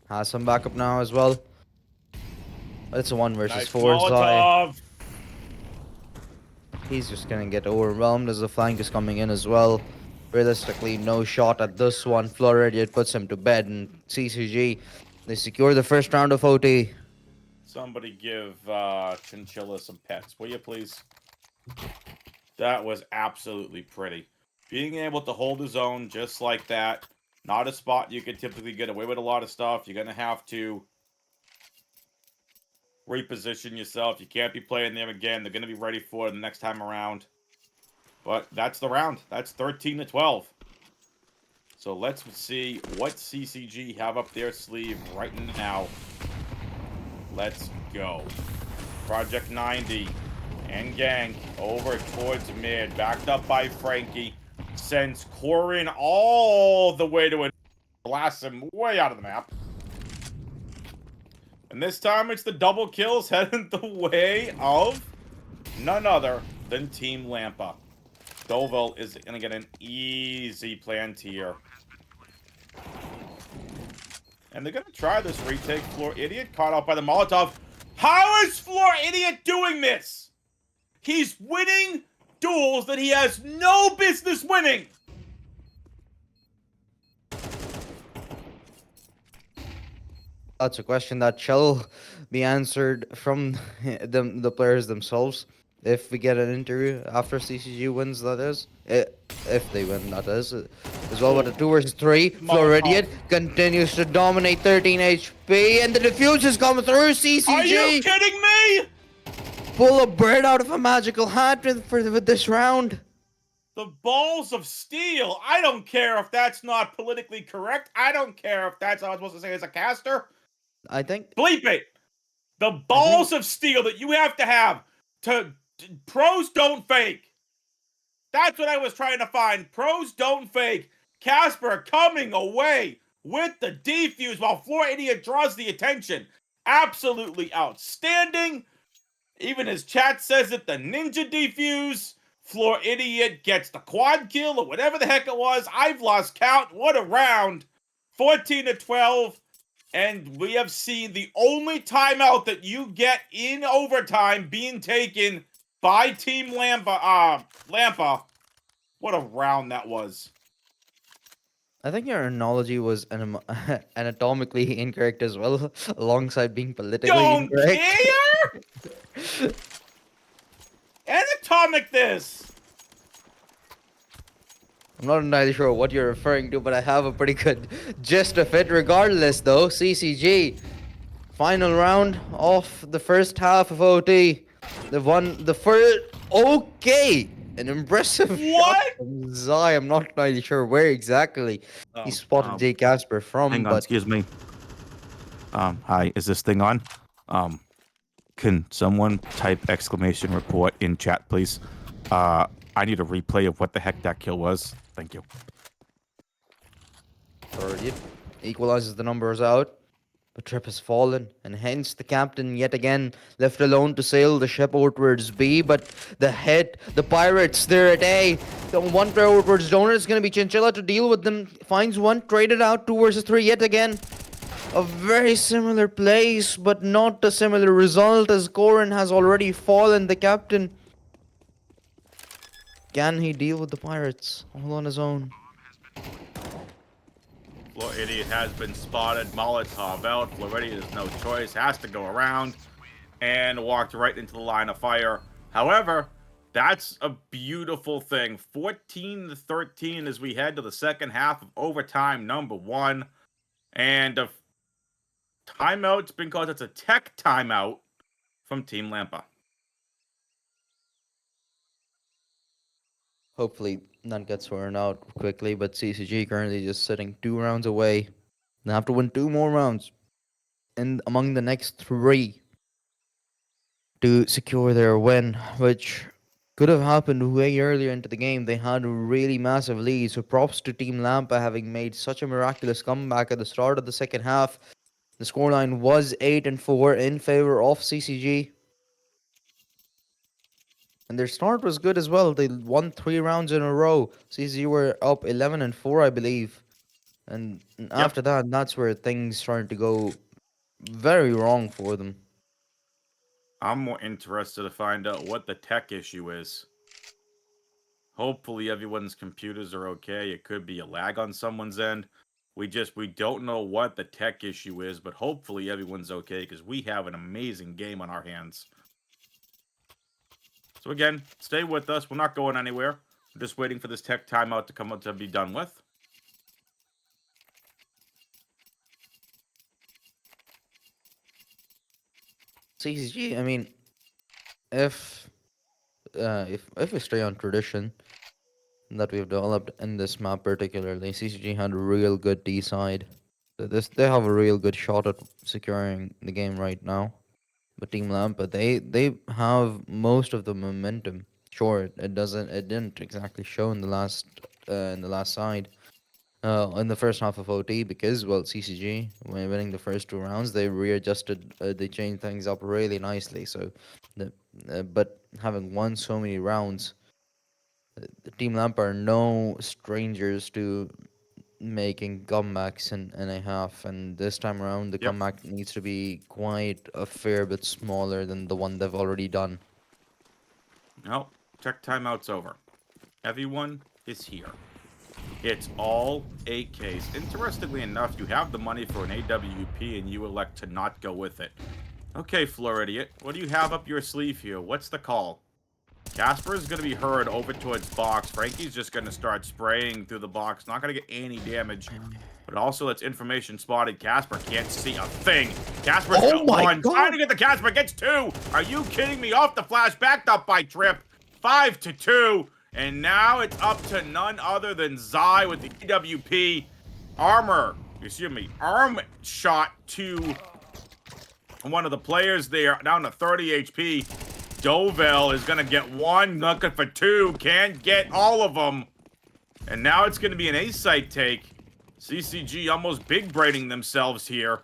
S2: Has some backup now as well. But it's a 1 versus
S1: Nice
S2: 4. Zai.
S1: Molotov.
S2: He's just gonna get overwhelmed as the flank is coming in as well. Realistically, no shot at this one. Floor Idiot puts him to bed, and CCG, they secure the first round of OT.
S1: Somebody give Chinchilla some pets, will you please? That was absolutely pretty. Being able to hold his own just like that. Not a spot you could typically get away with a lot of stuff. You're going to have to reposition yourself. You can't be playing them again. They're going to be ready for it the next time around. But that's the round. That's 13-12. So let's see what CCG have up their sleeve right now. Let's go. Project 90 and Gang over towards mid. Backed up by Frankie. Sends Corin all the way to a blast him way out of the map. And this time it's the double kills heading the way of none other than Team Lampa. Doville is going to get an easy plant here. And they're going to try this retake. Floor Idiot caught out by the Molotov. How is Floor Idiot doing this? He's winning duels that he has no business winning.
S2: That's a question that shall be answered from the players themselves. If we get an interview after CCG wins, that is. If they win, that is. As well, with the 2 versus 3, Floridian continues to dominate 13 HP, and the defuse is coming through. CCG!
S1: Are you kidding me?
S2: Pull a bird out of a magical hat with this round.
S1: The balls of steel. I don't care if that's not politically correct. I don't care if that's how I'm supposed to say as a caster.
S2: I think.
S1: Bleep it. The balls of steel that you have to pros don't fake. That's what I was trying to find. Pros don't fake. Casper coming away with the defuse while Floor Idiot draws the attention. Absolutely outstanding. Even his chat says it, the ninja defuse. Floor Idiot gets the quad kill or whatever the heck it was. I've lost count. What a round. 14-12. And we have seen the only timeout that you get in overtime being taken by Team Lampa. What a round that was.
S2: I think your analogy was anatomically incorrect as well, alongside being politically
S1: Don't
S2: incorrect.
S1: care! Anatomic this!
S2: I'm not entirely sure what you're referring to, but I have a pretty good gist of it. Regardless, though, CCG, final round of the first half of OT. They've won the first. Okay! An impressive shot
S1: What?
S2: from Zai. I'm not entirely sure where exactly he spotted J. Casper from,
S3: Hang on,
S2: but
S3: excuse me. Hi, is this thing on? Can someone type exclamation report in chat, please? I need a replay of what the heck that kill was. Thank you.
S2: Alright, equalizes the numbers out. But Trip has fallen, and hence the captain yet again left alone to sail the ship outwards B. But the pirates, they're at A. The one player outwards donor is going to be Chinchilla to deal with them. Finds one, traded out 2 versus 3 yet again. A very similar place, but not a similar result as Corin has already fallen. The captain. Can he deal with the pirates all on his own?
S1: Floor Idiot has been spotted. Molotov out. Floridian has no choice. Has to go around. And walked right into the line of fire. However, that's a beautiful thing. 14-13 as we head to the second half of overtime number 1. And a timeout's been called. It's a tech timeout from Team Lampa.
S2: Hopefully, none gets worn out quickly, but CCG currently just sitting 2 rounds away. They have to win 2 more rounds among the next 3 to secure their win, which could have happened way earlier into the game. They had a really massive lead, so props to Team Lampa having made such a miraculous comeback at the start of the second half. The scoreline was 8-4 in favor of CCG. And their start was good as well. They won 3 rounds in a row. CCG were up 11-4, I believe. And after that, that's where things started to go very wrong for them.
S1: I'm more interested to find out what the tech issue is. Hopefully everyone's computers are okay. It could be a lag on someone's end. We don't know what the tech issue is, but hopefully everyone's okay because we have an amazing game on our hands. So again, stay with us. We're not going anywhere. We're just waiting for this tech timeout to come up to be done with.
S2: CCG, I mean, if we stay on tradition that we've developed in this map particularly, CCG had a real good D side. They have a real good shot at securing the game right now. But Team Lampa, they have most of the momentum. Sure, it didn't exactly show in the last side, in the first half of OT because, well, CCG, when winning the first 2 rounds, they readjusted, they changed things up really nicely. So, the, but having won so many rounds, the Team Lamp are no strangers to making comebacks in a half. And this time around, the
S1: Yep.
S2: comeback needs to be quite a fair bit smaller than the one they've already done.
S1: No, check timeout's over. Everyone is here. It's all AKs. Interestingly enough, you have the money for an AWP and you elect to not go with it. Okay, Floor Idiot, what do you have up your sleeve here? What's the call? Casper is going to be hurried over towards box. Frankie's just going to start spraying through the box. Not going to get any damage. But also, that's information spotted. Casper can't see a thing. Casper's got one. Trying to get the Casper. Gets 2. Are you kidding me? Off the flash. Backed up by Trip. 5-2. And now it's up to none other than Zai with the EWP arm shot to one of the players there. Down to 30 HP. Dovel is going to get 1, looking for 2, can't get all of them. And now it's going to be an A-site take. CCG almost big braiding themselves here.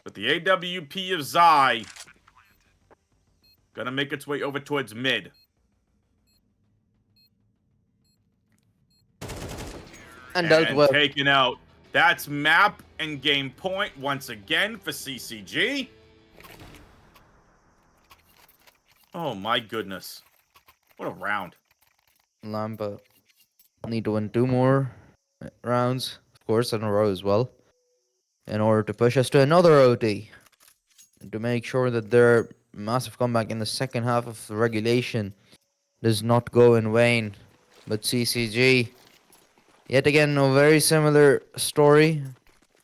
S1: But the AWP of Zai going to make its way over towards mid.
S2: And dealt well.
S1: Taken out. That's map and game point once again for CCG. Oh my goodness. What a round.
S2: Lampa need to win 2 more rounds, of course, in a row as well, in order to push us to another OT. And to make sure that their massive comeback in the second half of the regulation does not go in vain. But CCG, yet again, a very similar story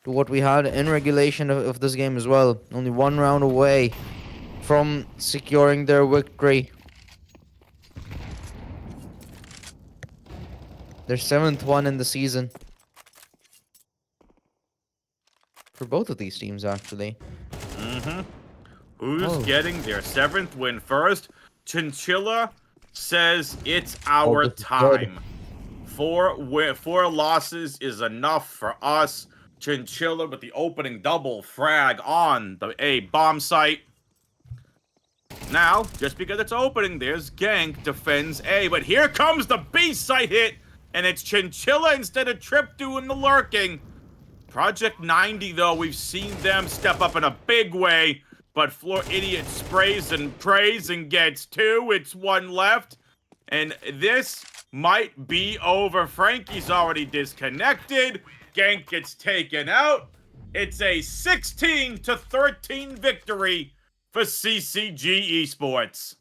S2: to what we had in regulation of this game as well. Only 1 round away from securing their victory. Their 7th one in the season. For both of these teams, actually.
S1: Who's getting their 7th win first? Chinchilla says it's our
S2: this is
S1: time. 4 losses is enough for us. Chinchilla with the opening double frag on the A bomb site. Now, just because it's opening, there's Gank defends A. But here comes the B site hit. And it's Chinchilla instead of Trip doing the lurking. Project 90, though, we've seen them step up in a big way. But Floor Idiot sprays and prays and gets 2. It's 1 left. And this might be over. Frankie's already disconnected. Gank gets taken out. It's a 16-13 victory for CCG Esports.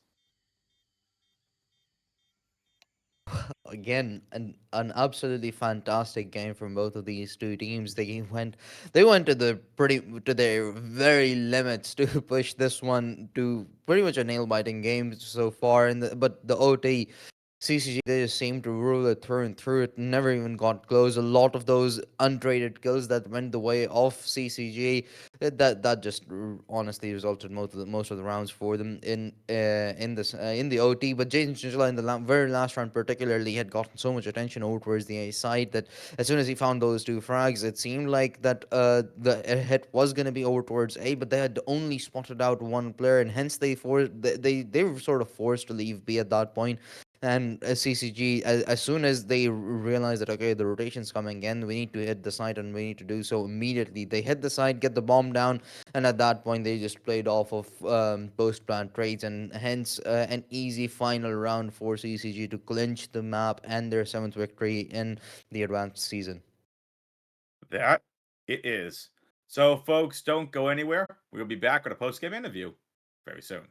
S2: Again, an absolutely fantastic game from both of these 2 teams. They went to their very limits to push this one to pretty much a nail biting game so far. But the OT CCG, they just seemed to rule it through and through. It never even got close. A lot of those untraded kills that went the way of CCG, that just honestly resulted most of the rounds for them in the OT. But Jason Chinchilla in the very last round particularly had gotten so much attention over towards the A side that as soon as he found those 2 frags, it seemed like that the hit was going to be over towards A, but they had only spotted out 1 player, and hence they were sort of forced to leave B at that point. And CCG, as soon as they realize that, okay, the rotation's coming in, we need to hit the site, and we need to do so immediately. They hit the site, get the bomb down, and at that point, they just played off of post-plant trades, and hence an easy final round for CCG to clinch the map and their 7th victory in the advanced season.
S1: That it is. So, folks, don't go anywhere. We'll be back with a post-game interview very soon.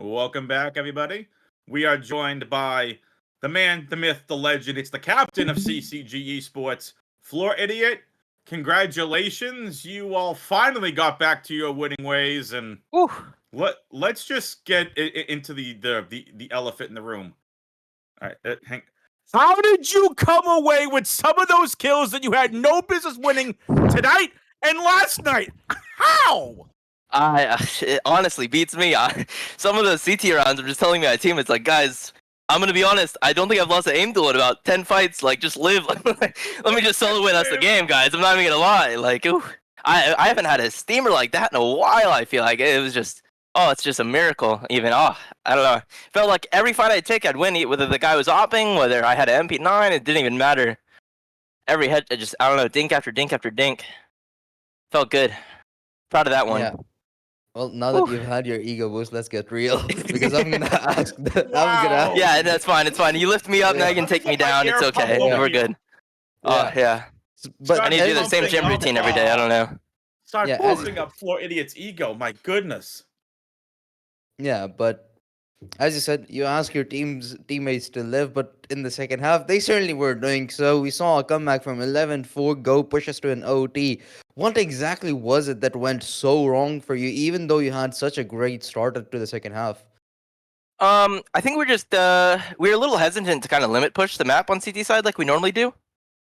S1: Welcome back, everybody. We are joined by the man, the myth, the legend. It's the captain of CCG Esports, Floor Idiot. Congratulations. You all finally got back to your winning ways. And let's just get into the elephant in the room. All right, how did you come away with some of those kills that you had no business winning tonight and last night? How?
S4: It honestly beats me. Some of those CT rounds, I'm just telling my team, it's like, guys, I'm gonna be honest. I don't think I've lost an aim duel in about 10 fights. Like, just live. Let me just solo win us the game, guys. I'm not even gonna lie. Like, ooh, I haven't had a steamer like that in a while. I feel like it was just, oh, it's just a miracle. Even I don't know. Felt like every fight I take, I'd win. Whether the guy was opping, whether I had an MP9, it didn't even matter. Every head, just I don't know, dink after dink after dink. Felt good. Proud of that one.
S2: Yeah. Well, now that
S4: Whew.
S2: you've had your ego boost, let's get real. Because I'm gonna ask. I'm gonna.
S1: Wow.
S4: Yeah, that's fine. It's fine. You lift me up, now
S2: Yeah.
S4: you can take me
S1: Let's put my
S4: down. It's
S1: air
S4: okay.
S1: pump over
S4: We're
S1: here.
S4: good. Oh, yeah.
S2: But
S4: I need to do the
S2: as-
S4: same gym
S1: Something
S4: routine every day. I don't know.
S1: Start
S2: Yeah, as-
S1: pumping up Floor Idiot's ego. My goodness.
S2: Yeah, but as you said, you ask your teammates to live, but in the second half, they certainly were doing so. We saw a comeback from 11-4, go push us to an OT. What exactly was it that went so wrong for you, even though you had such a great start to the second half?
S4: I think we're just we're a little hesitant to kind of limit push the map on CT side like we normally do.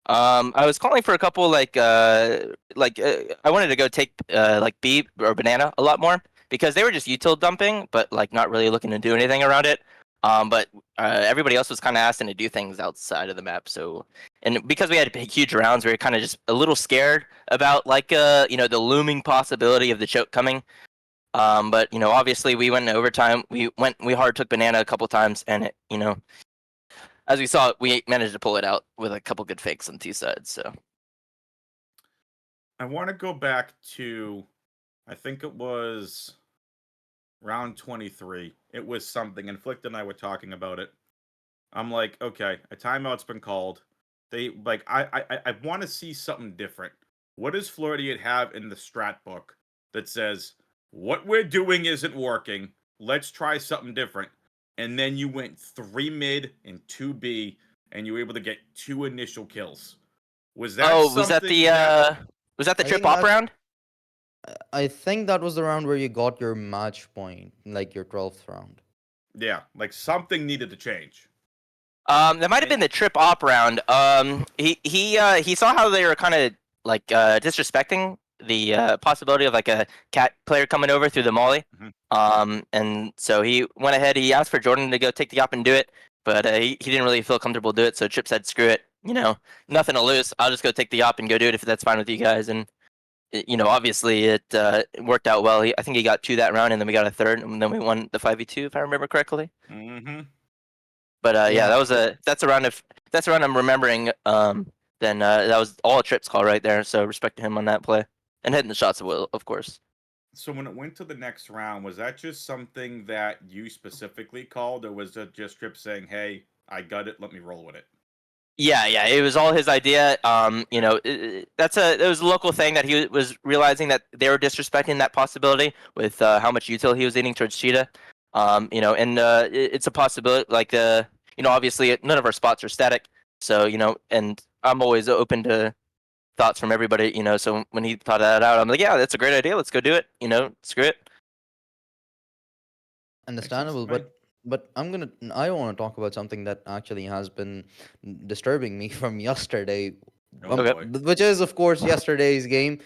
S4: I was calling for a couple I wanted to go take like B or banana a lot more because they were just util dumping, but like not really looking to do anything around it. But everybody else was kind of asking to do things outside of the map. So, and because we had huge rounds, we were kind of just a little scared about like the looming possibility of the choke coming. But obviously we went in overtime. We hard took banana a couple times, and as we saw, we managed to pull it out with a couple good fakes on T sides. So
S1: I want to go back to, I think it was round 23. It was something. Inflict and I were talking about it. I'm like, okay, a timeout's been called. They like, I want to see something different. What does Floridian have in the strat book that says what we're doing isn't working? Let's try something different. And then you went 3 mid and 2 B, and you were able to get 2 initial kills. Was that
S4: was that
S1: something
S4: the was that the
S2: I
S4: trip
S2: think
S4: op
S2: that-
S4: round?
S2: I think that was the round where you got your match point, like your 12th round.
S1: Yeah, like something needed to change.
S4: That might have been the trip op round. He saw how they were kind of like disrespecting the possibility of like a cat player coming over through the molly. And so he went ahead. He asked for Jordan to go take the op and do it, but he didn't really feel comfortable do it. So Chip said, "Screw it. Nothing to lose. I'll just go take the op and go do it if that's fine with you guys." And obviously it worked out well. I think he got 2 that round, and then we got a third, and then we won the 5v2 if I remember correctly.
S1: Mm-hmm.
S4: But yeah,
S2: Yeah.
S4: that's a round I'm remembering. Then that was all a Trips call right there. So respect to him on that play and hitting the shots of course.
S1: So when it went to the next round, was that just something that you specifically called, or was it just Trip saying, "Hey, I got it. Let me roll with it"?
S4: Yeah, it was all his idea. It was a local thing that he was realizing that they were disrespecting that possibility with how much util he was leaning towards Cheetah. It's a possibility. Like obviously none of our spots are static, so and I'm always open to thoughts from everybody. So when he thought that out, I'm like, yeah, that's a great idea. Let's go do it. Screw it.
S2: Understandable,
S1: to me.
S2: but I want to talk about something that actually has been disturbing me from yesterday,
S1: Oh
S4: Okay.
S1: boy.
S2: which is of course yesterday's game.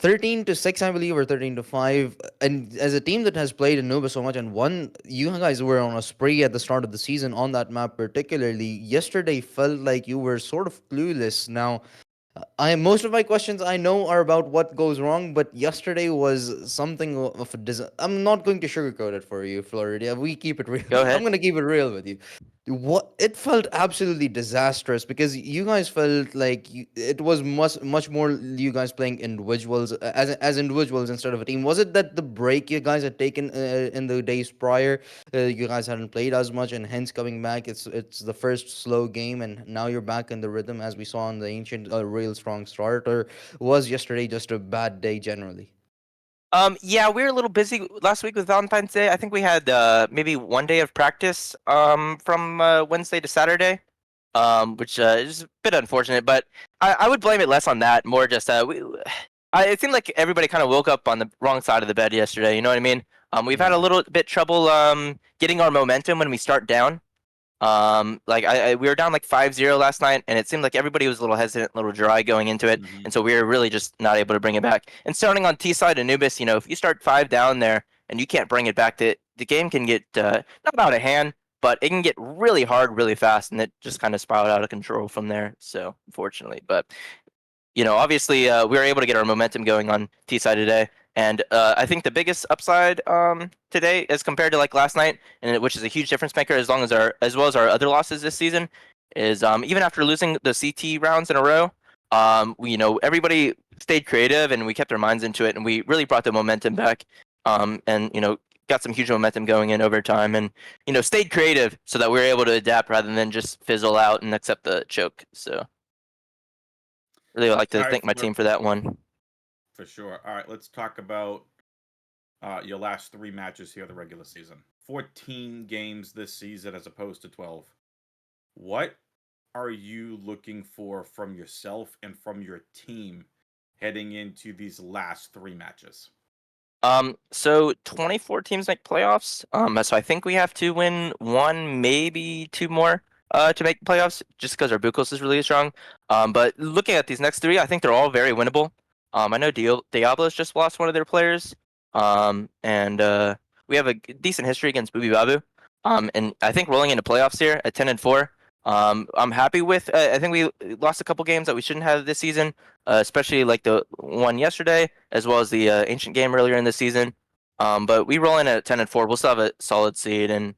S2: 13-6, I believe, or 13-5. And as a team that has played Anuba so much and won, you guys were on a spree at the start of the season on that map, particularly. Yesterday felt like you were sort of clueless. Now, most of my questions I know are about what goes wrong, but yesterday was something of a I'm not going to sugarcoat it for you, Florida. We keep it real.
S4: Go ahead.
S2: I'm going to keep it real with you. What it felt absolutely disastrous because you guys felt like it was much more you guys playing individuals as individuals instead of a team. Was it that the break you guys had taken in the days prior, you guys hadn't played as much, and hence coming back, it's the first slow game, and now you're back in the rhythm as we saw in the ancient, real strong start, or was yesterday just a bad day generally?
S4: Yeah, we were a little busy last week with Valentine's Day. I think we had maybe 1 day of practice from Wednesday to Saturday, which is a bit unfortunate. But I would blame it less on that, more just it seemed like everybody kind of woke up on the wrong side of the bed yesterday. You know what I mean? We've had a little bit trouble getting our momentum when we start down. We were down like 5-0 last night, and it seemed like everybody was a little hesitant, a little dry going into it,
S1: Mhm.
S4: and so we were really just not able to bring it back. And starting on T side, Anubis, if you start 5 down there and you can't bring it back, the game can get not out of hand, but it can get really hard, really fast, and it just kind of spiraled out of control from there. So unfortunately, but obviously, we were able to get our momentum going on T side today. And I think the biggest upside today, as compared to like last night, which is a huge difference maker, as well as our other losses this season, is even after losing the CT rounds in a row, everybody stayed creative and we kept our minds into it, and we really brought the momentum back, and got some huge momentum going in overtime, and stayed creative so that we were able to adapt rather than just fizzle out and accept the choke. So really like to
S1: All right,
S4: thank my team for that one.
S1: for sure. All right, let's talk about your last 3 matches here of the regular season. 14 games this season as opposed to 12. What are you looking for from yourself and from your team heading into these last 3 matches?
S4: So 24 teams make playoffs. So I think we have to win 1, maybe 2 more, to make the playoffs, just because our Bukos is really strong. But looking at these next 3, I think they're all very winnable. I know Diablo's just lost one of their players. And we have a decent history against Booby Babu. And I think rolling into playoffs here at 10-4. I'm happy with. I think we lost a couple games that we shouldn't have this season, especially like the one yesterday, as well as the ancient game earlier in the season. But we roll in at 10-4. We'll still have a solid seed, and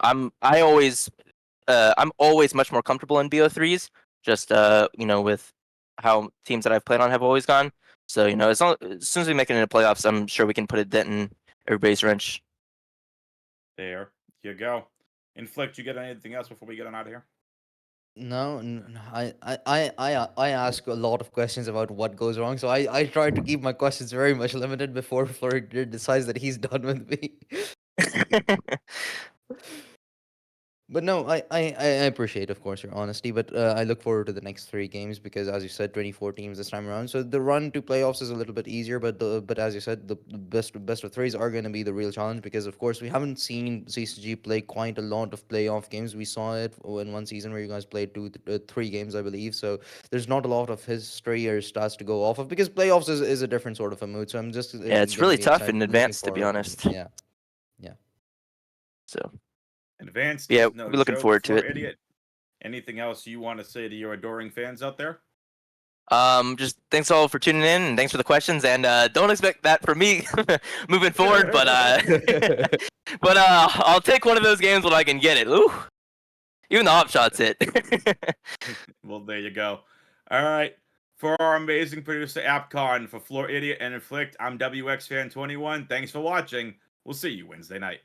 S4: I'm always much more comfortable in BO3s, just with how teams that I've played on have always gone. So as soon as we make it into playoffs, I'm sure we can put a dent in everybody's wrench.
S1: There you go. Inflict, you get anything else before we get on out of here?
S2: No, I ask a lot of questions about what goes wrong, so I try to keep my questions very much limited before Fleur decides that he's done with me. But no, I appreciate, of course, your honesty. But I look forward to the next 3 games because, as you said, 24 teams this time around. So the run to playoffs is a little bit easier. But as you said, the best of threes are going to be the real challenge because, of course, we haven't seen CCG play quite a lot of playoff games. We saw it in one season where you guys played 3 games, I believe. So there's not a lot of history or stats to go off of because playoffs is a different sort of a mood. So I'm just
S4: Yeah, it's
S2: gonna
S4: really
S2: be
S4: tough in
S2: excited, looking
S4: advance, to be
S2: forward.
S4: honest.
S2: Yeah, yeah.
S4: So
S1: Advanced
S4: yeah,
S1: is no
S4: we're looking
S1: joke
S4: forward to
S1: for
S4: it.
S1: idiot. Anything else you want to say to your adoring fans out there?
S4: Just thanks all for tuning in, and thanks for the questions. And don't expect that from me moving forward, but I'll take one of those games when I can get it. Ooh, even the hop shots hit.
S1: Well, there you go. All right. For our amazing producer, Apcon, for Floor Idiot and Inflict, I'm WXFan21. Thanks for watching. We'll see you Wednesday night.